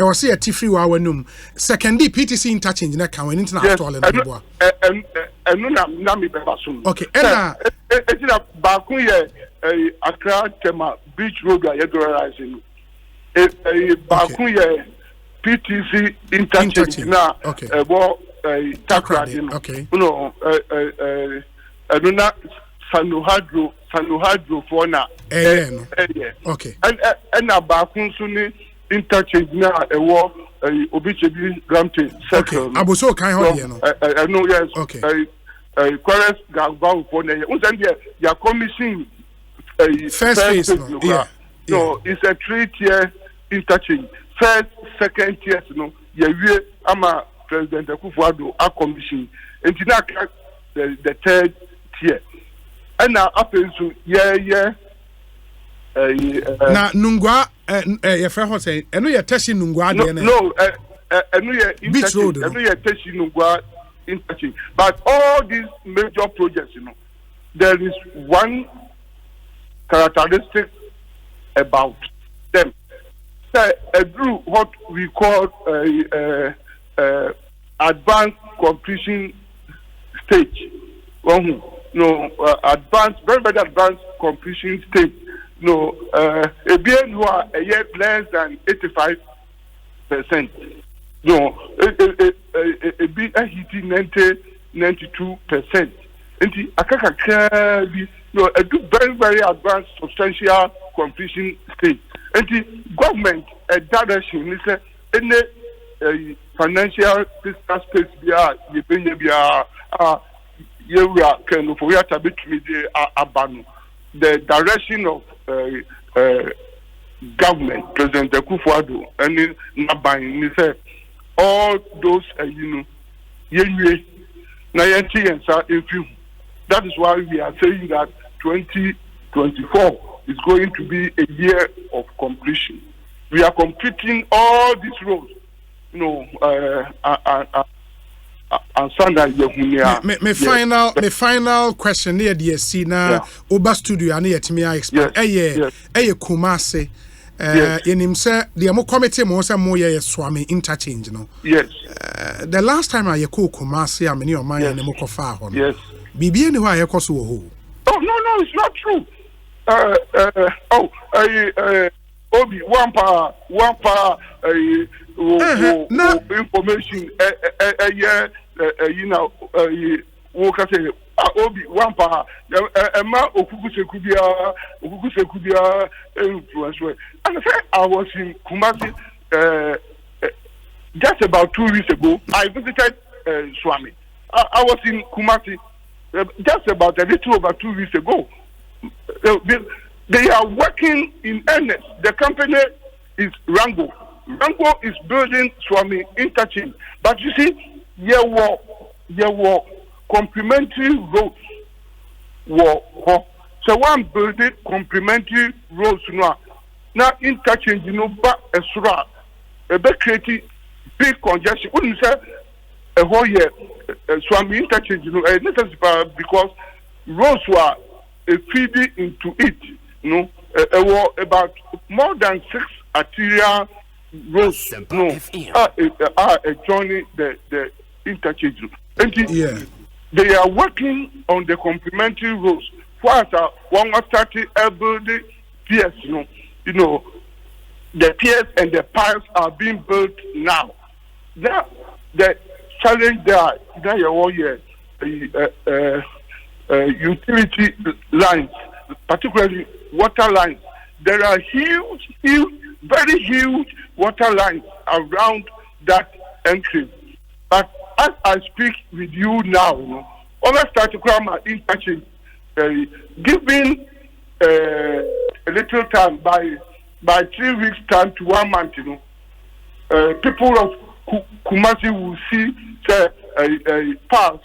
or see a T3 hour second PTC interchange na can went into after all okay it's a baku Accra Tema Beach Road rising baku PTC interchange na Takradi okay Anuna Sanuhadro for na okay and Bakun Suni interchange na Obichebi Gramte circle Abuso kind I know yes okay Chorus Gagba for na your commission first phase no it's a 3-tier interchange first second tier no ama President Akufo-Addo a commission and the third tier and now up into na nungwa your friend was saying eno ye tashi nungwa no eno ye beach road eno ye tashi nungwa interchange but all these major projects there is one characteristic about them through what we call advanced completion stage. Advanced, very advanced completion stage. A BN who are a year less than 85%. A B a hitting 92%. And the Akaka a do very advanced substantial completion stage. And the government direction is any financial fiscal space the direction of government, President Akufo-Addo, and Naban, all those that is why we are saying that 2024 is going to be a year of completion. We are completing all these roads. And Sunday, my final question near the SC now. Oba studio and yet me I explain. Kumase. In himself, the Amo committee most more Swami interchange. No. Yes. The last time I call Kumase, I'm in your mind and Mokofa. Yes. Bibi anywhere I cost who. Oh no, it's not true. Obi one power information Obi one power Emma Okukusekubia influence. And I was in Kumasi just about 2 weeks ago. I visited Swami. I was in Kumasi just about a little over 2 weeks ago. They are working in earnest. The company is Rango. Rango is building Swami interchange. But you see, there were complementary roads. So one building complementary roads now interchange, but a bit creating big congestion. Wouldn't say a whole year Swami interchange, necessary because roads were feeding into it. About more than 6 arterial roads are joining the interchange. And they are working on the complementary roads. What are 130 building piers? The piers and the piles are being built now. Now the challenge there all year utility lines, particularly water lines. There are huge, very huge water lines around that entry. But as I speak with you now, other start to come interchange, giving a little time by 3 weeks time to 1 month, people of Kumasi will see a pass,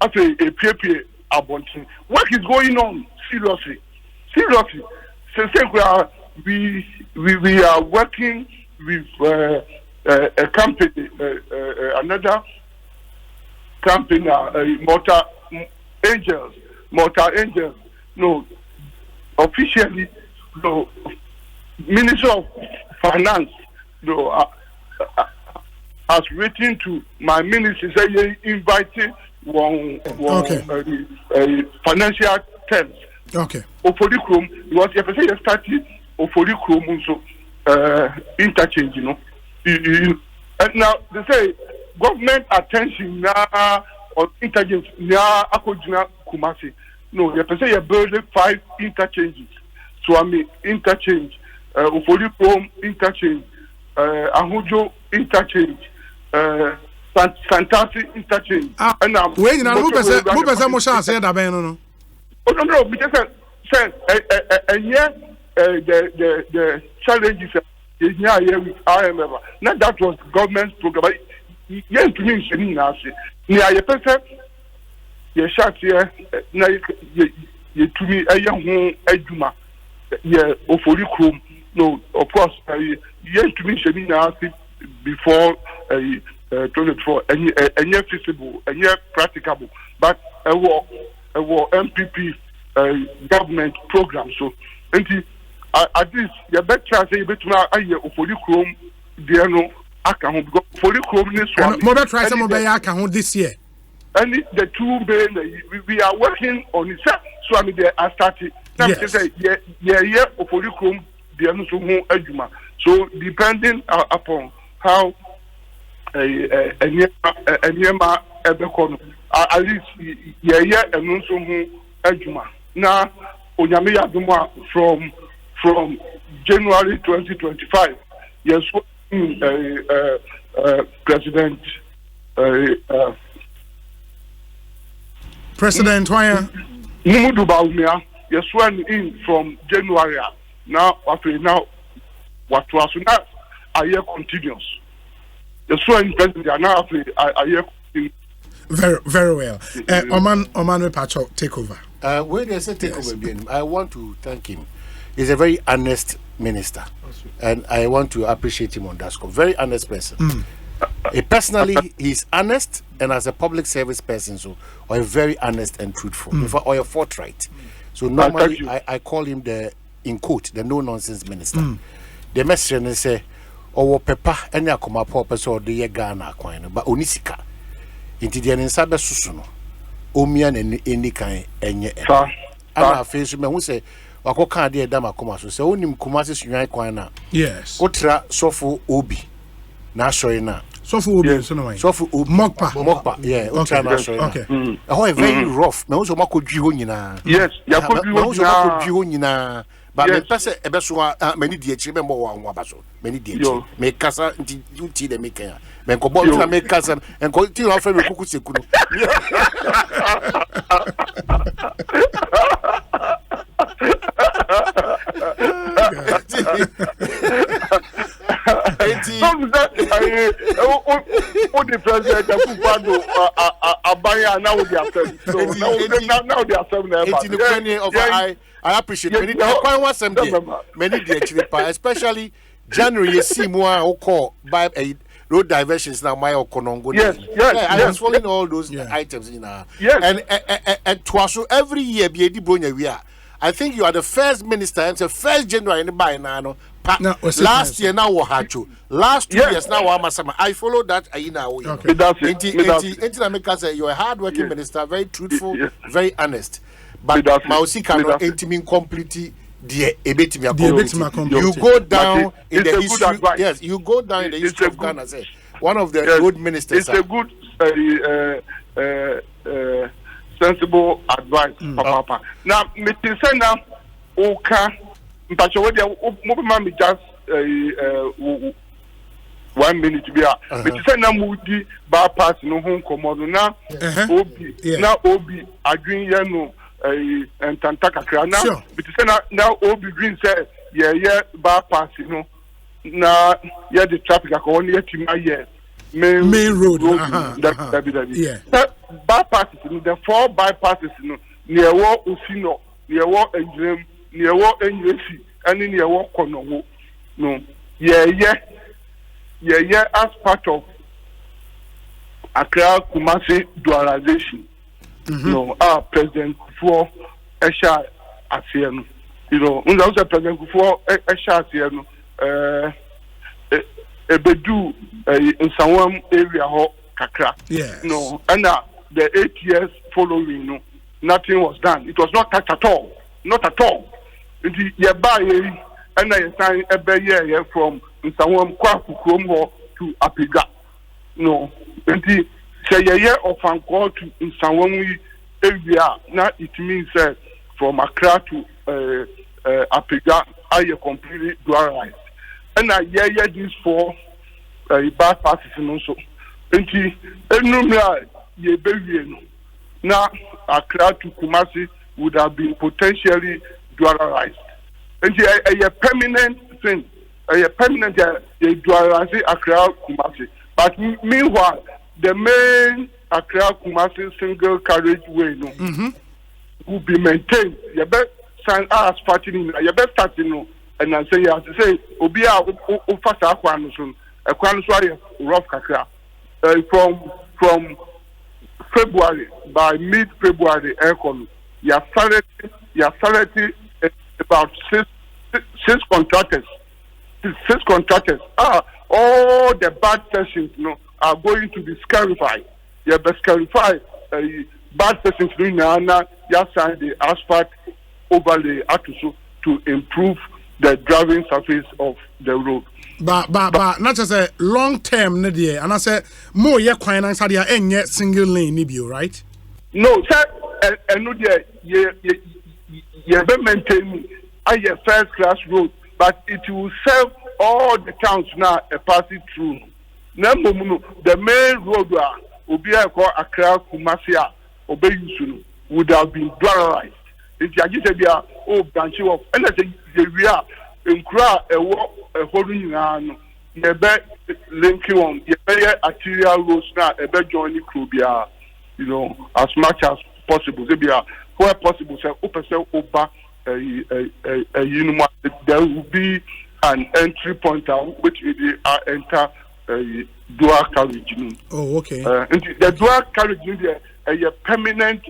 after a PPA abundant. Work is going on seriously. So we are working with a company, another company, Motor Angels. officially the Minister of Finance has written to my minister say invited one financial terms. Okay. Oforikrom, because you say you started Oforikrom so interchange, you know. And now they say government attention now on interchange now Akojina Kumasi. No, you say you build 5 interchanges. So I mean interchange, Oforikrom interchange, Ahujo interchange, Santasi interchange. And now wait, you know, who person mo shall say that no. Oh no, because and yet the challenges is now here with IMF. Now that was government's program. Yes, to me, it's now. Now you person, you shot here. Now you to me a young Ejuma. Yeah, Oforikrom. No, of course. Yes, to me, it's now before 24 and yet feasible and yet practicable, but a war MPP government program. So, at least you better say better now. I hear Oforikrom there no account because Oforikrom this one. Mother try some of the account this year. And the 2 billion we are working on it. So I mean they are starting. Yeah, Oforikrom there no so ejuma. So depending upon how Enyema Ebekono at least and also ejuma. Now Onyame Yaduma from January 2025. Yes, President Waya Mumudu Baumia, yes, sworn in from January. Now after now what was now a year continuous. The sworn president now after a year continuous. Very, very well. Oman Pacho, take over. When they say take over, I want to thank him. He's a very honest minister, and I want to appreciate him on that score. Very honest person. Personally, he's honest, and as a public service person, so or very honest and truthful, or a forthright. So normally, I call him in quote the no nonsense minister. The message they say, "Oh, Peppa, any akoma purpose or the Ghana coin, but onisika." Into the inside susuno, omian and any kind enye. Ana face me who say, "Wako can't dear dama komaso." So onim komasis unai coina. Yes. Otra sofu obi. Na shoina. Sofu obi, so no way. Sofu obi. Mokpa. Yeah. Otra na shoina. Okay. Oh, very rough. Me also mako jiho nyina. Yes. Yako jiho nyina. But me pese ebeso many die chire me mo wa abaso. Many die. Me kasa nti uti de me kan. Men ko bo na make casa en ko ti na fa me kuku sekunu o the president Akufo-Addo abaya now they are serving now they are serving I appreciate many quite want some many dey especially January you see more o call by a road diversions now my okonongo. Yes. I was following all those items in and twice every year be edi bronya we are. I think you are the first minister and the first general in by now. Last year now we had to. Last 2 years now I follow that okay. That's it. You're a hard-working minister, very truthful, very honest. But Mausi cannot intimate completely. You go down in the history. Yes, you go down in the history of Ghana. Say one of the good ministers. It's a good, sensible advice, Papa. Now, Mr. Sena, okay, but you would just 1 minute to be out. Mr. Sena Moody bypass no home command now. Obi agreeing no. And Tantaka now, but now Obi Green said, bypass, you know. Now, the traffic are only at my main road. That bypasses, the 4 bypasses, you know, near War Usino, near War Engine, near War NUC, and near War Kono. No, as part of Accra Kumasi dualization. No, our president for Esha Asian. you know, unza president before a shot here no ebedu in some area ho kakra. Yes. No, and the 8 years following, no, nothing was done. It was not touched at all. Not at all. You buy and I sign a year from someone Kwaku to Apiga. No, and say a year of uncle to in someone area. Now it means from Accra to Apiga, I completely dualized. And I hear these 4 bad passes and also. And ye baby now Accra to Kumasi would have been potentially dualized. And a permanent thing, a permanent dualized Accra Kumasi. But meanwhile, the main Accra Kumasi single carriageway will be maintained. You better sign us starting, you better starting, and I say, you have to say, Obia Ufasa Aquanusun, a Quanuswari rough Kakra. From February, by mid-February, you have started about six contractors. 6 contractors. All the bad sessions, are going to be scarified. You have scarified bad sessions doing now. You have signed the asphalt overlay to improve the driving surface of the road. But not just a long term, Nadia, and I say more ye finance had ya any single lane nibio, right? No, sir, and no, ye maintain a first class road, but it will serve all the towns now passing through. The main road will be Accra Kumasi Obeyusun would have been dualized. It's a branch of and we are in Kra a holding on linking on arterial roads now a joining Krubia, you know, as much as possible. They be where possible, say open over there will be an entry point out which will enter dual carriage. Oh, okay. The dual carriage is a permanent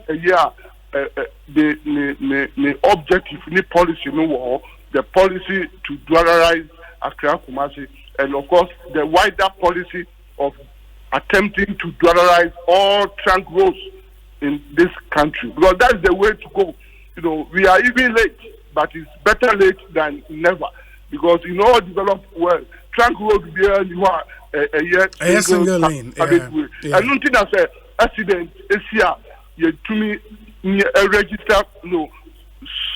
the objective, the policy, the policy to dualize Accra Kumasi, and of course the wider policy of attempting to dualize all trunk roads in this country, because that's the way to go. You know, we are even late, but it's better late than never, because in all developed world, trunk road will be a single lane. Yeah. And nothing as an accident is here. You to me register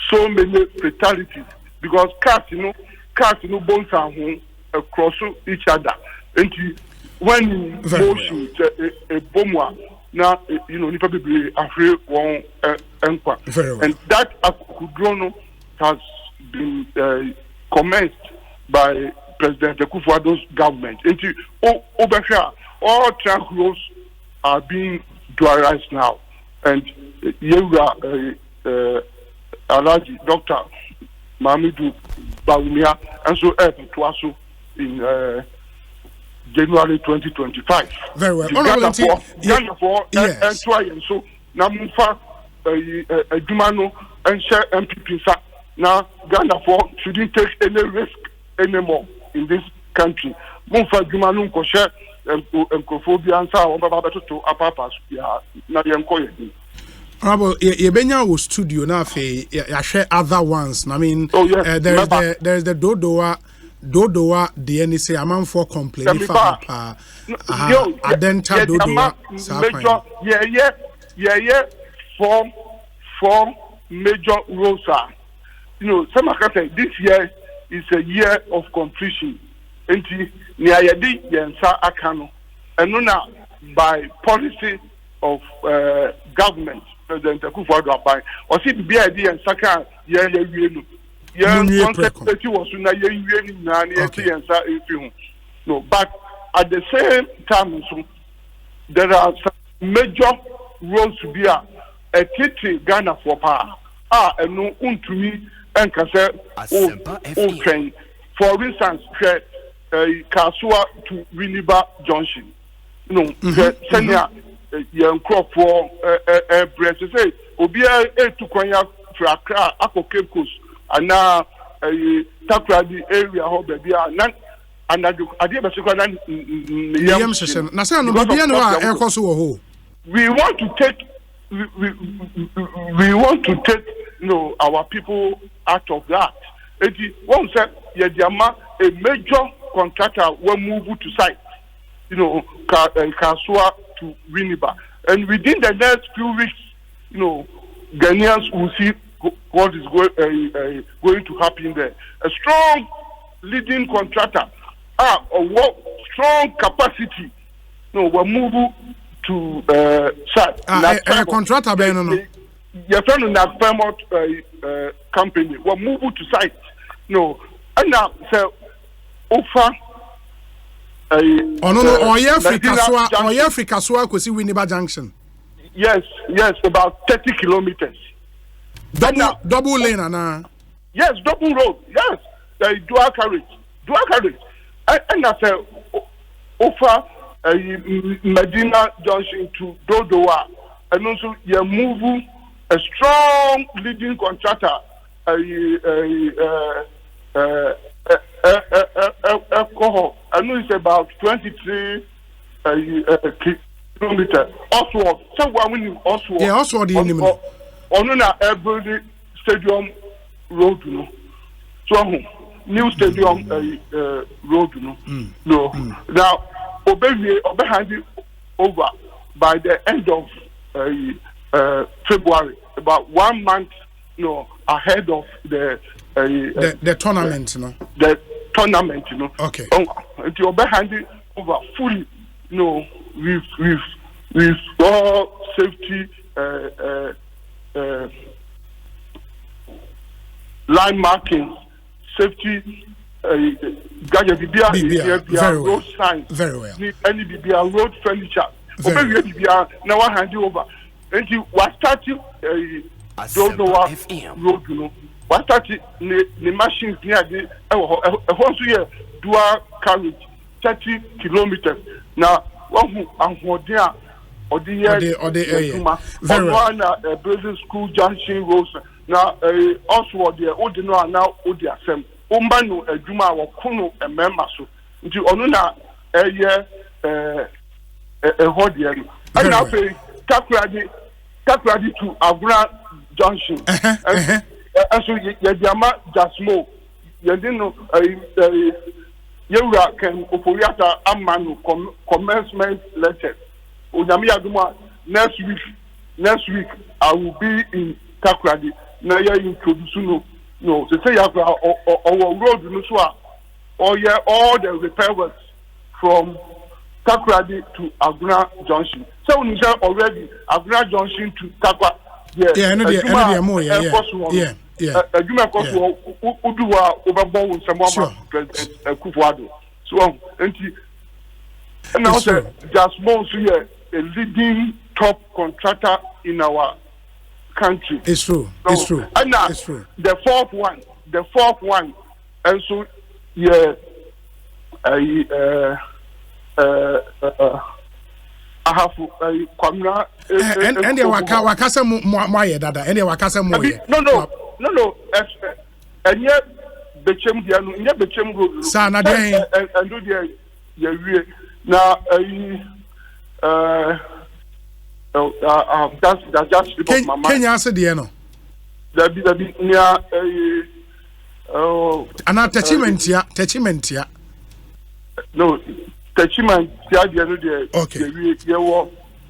so many fatalities because cars bones are home across each other. And when motion a bomb now nipa be afraid one and that akudrono has been commenced by President Akufo-Addo's government. And over here, all trunk roads are being dualized now. And Alaji, Dr. Mamidou Bawumia, and so Tuaso in January 2025. Very well. Ghana for and try and so Namufa Jumano and share MPP. Now Ghana for shouldn't take any risk anymore in this country. Mufa Jumanu Koshe and Kophobia and Sao Baba to Apapas. Yebenya was studio now. I share other ones. I mean, there's the Dodoa, the NSA, a man for complaining. Adenta Dodoa. Four major roles are. Some can say this year is a year of completion. And Niayadi Yensa Akano. And now by policy of government, President Akufo-Addo by or see the BID and Saka no, but at the same time, there are some major roles to be a titi Ghana for power. And no to me and can say train. For instance, Kasua to Winneba Junction. Senya young crop for breast say Obia to Kwanya Accra, Ako Cape Coast, and now Takradi area ho baby nan anadu ade be sekwa nan yam session na say no baby no a ekoso wo ho we want to take our people out of that. One said Yediama, a major contractor will move to site, Kasua to Winneba. And within the next few weeks, Ghanaians will see what is going to happen there. A strong leading contractor, strong capacity, will move to site. A contractor, your friend in that Fairmont company will move to site. No, and now so offer. Africa Kosi Winneba Junction. Yes, about 30 kilometers. Double lane, Anna. Yes, double road. Yes, dual carriage. And I say offer Medina Junction to Dodowa, and also you move a strong leading contractor. Alcohol. I know it's about 23 kilometers. Oswald. Someone winning Oswald. Yeah, Oswald. On every stadium road, So new stadium road, No. Now, hand it over by the end of February, about 1 month, ahead of the tournament, The tournament, Okay. Until hand it over fully, with all safety line markings, safety gadget, road signs, very well. Any road furniture. Now I hand you over. And you was starting don't know what road, What started the machines near the once a year dual carriage 30 kilometers. Now one who there or the very well. Building school junction roads. Now also there Odino now Odiasem. Umbanu Juma or Kuno and Memaso. Into Onuna a year a hodian. And now pay Takradi to Agra Junction. And so Yama Jasmo, Yadino, Yura can Oporiata Amanu commencement letter. Uyamia Duma next week I will be in Takradi. Now you're introducing no, to say you have our road in all the repair works from Takradi to Aguna Junction. So we have already Aguna Junction to Takwa. Yeah. Juma Kosu Uduwa overborn someone President Kufuado. So and now just more a leading top contractor in our country. It's true. So, it's true. And now it's true. the fourth one, and so I have Kwabena and the wakasa moye dada and the wakasa moye. No. And yet Bechem go. Sana and do the now that's just because my mind. Kenya answer the no. There be near an attachment ya. No, attachment ya the okay.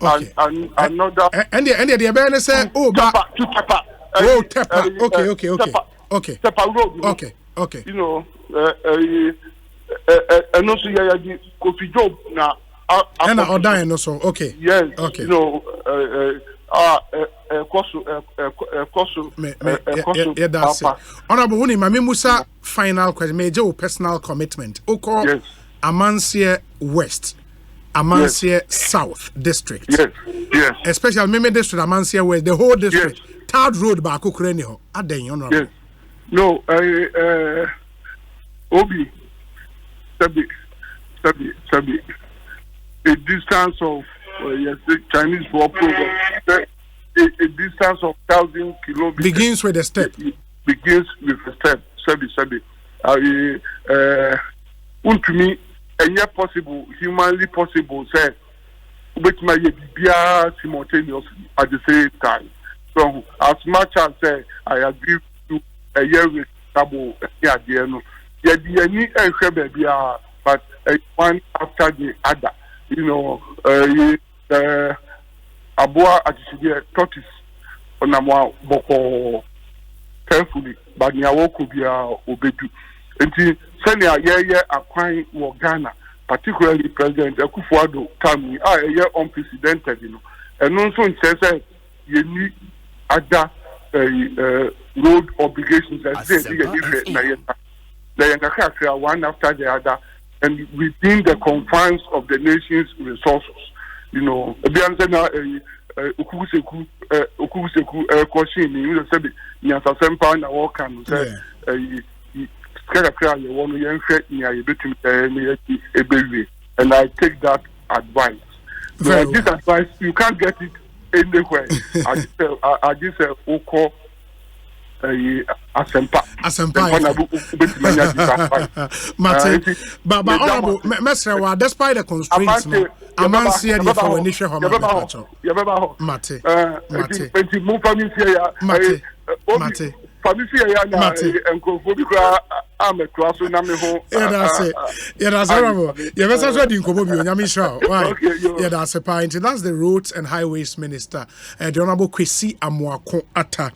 Okay. And another and the abandon say Tepa. Okay. Tepa road. Okay. And also the Kofi Job now. And I dying also. Okay. Yes. Okay. That's it. Honorable Wuni, Mami Musa, final question. Major personal commitment. Oko yes. Amansie West, Amansie South District. Yes. Especially Meme District, Amansie West, the whole district. Yes. Third road back Ukraine. Aden, honorable. Yes. No, Obi, Sabi. A distance of Chinese for program. A distance of 1,000 kilometers. Begins with a step. begins with a step. Sebi. To me, and yet possible, humanly possible, say, which may be simultaneously at the same time. So, as much as I agree to a year with double, but one after the other, Abua Ajisidia tortoise on a more boko carefully, but Niawoko be obedu. And senior year acquiring Ghana, particularly President Akufo-Addo time, a year unprecedented, and also says you need other road obligations that they one after the other, and within the confines of the nation's resources. Okuseku question you say nyasa sempa na work and say and I take that advice. This advice you can't get it anywhere. I just say oko asempa. Mate, but honorable, Mesra, despite the constraints, I'm not seeing you for initial home. Mate, that's the Roads and Highways Minister, the Honorable Kwesi Amoako Atta.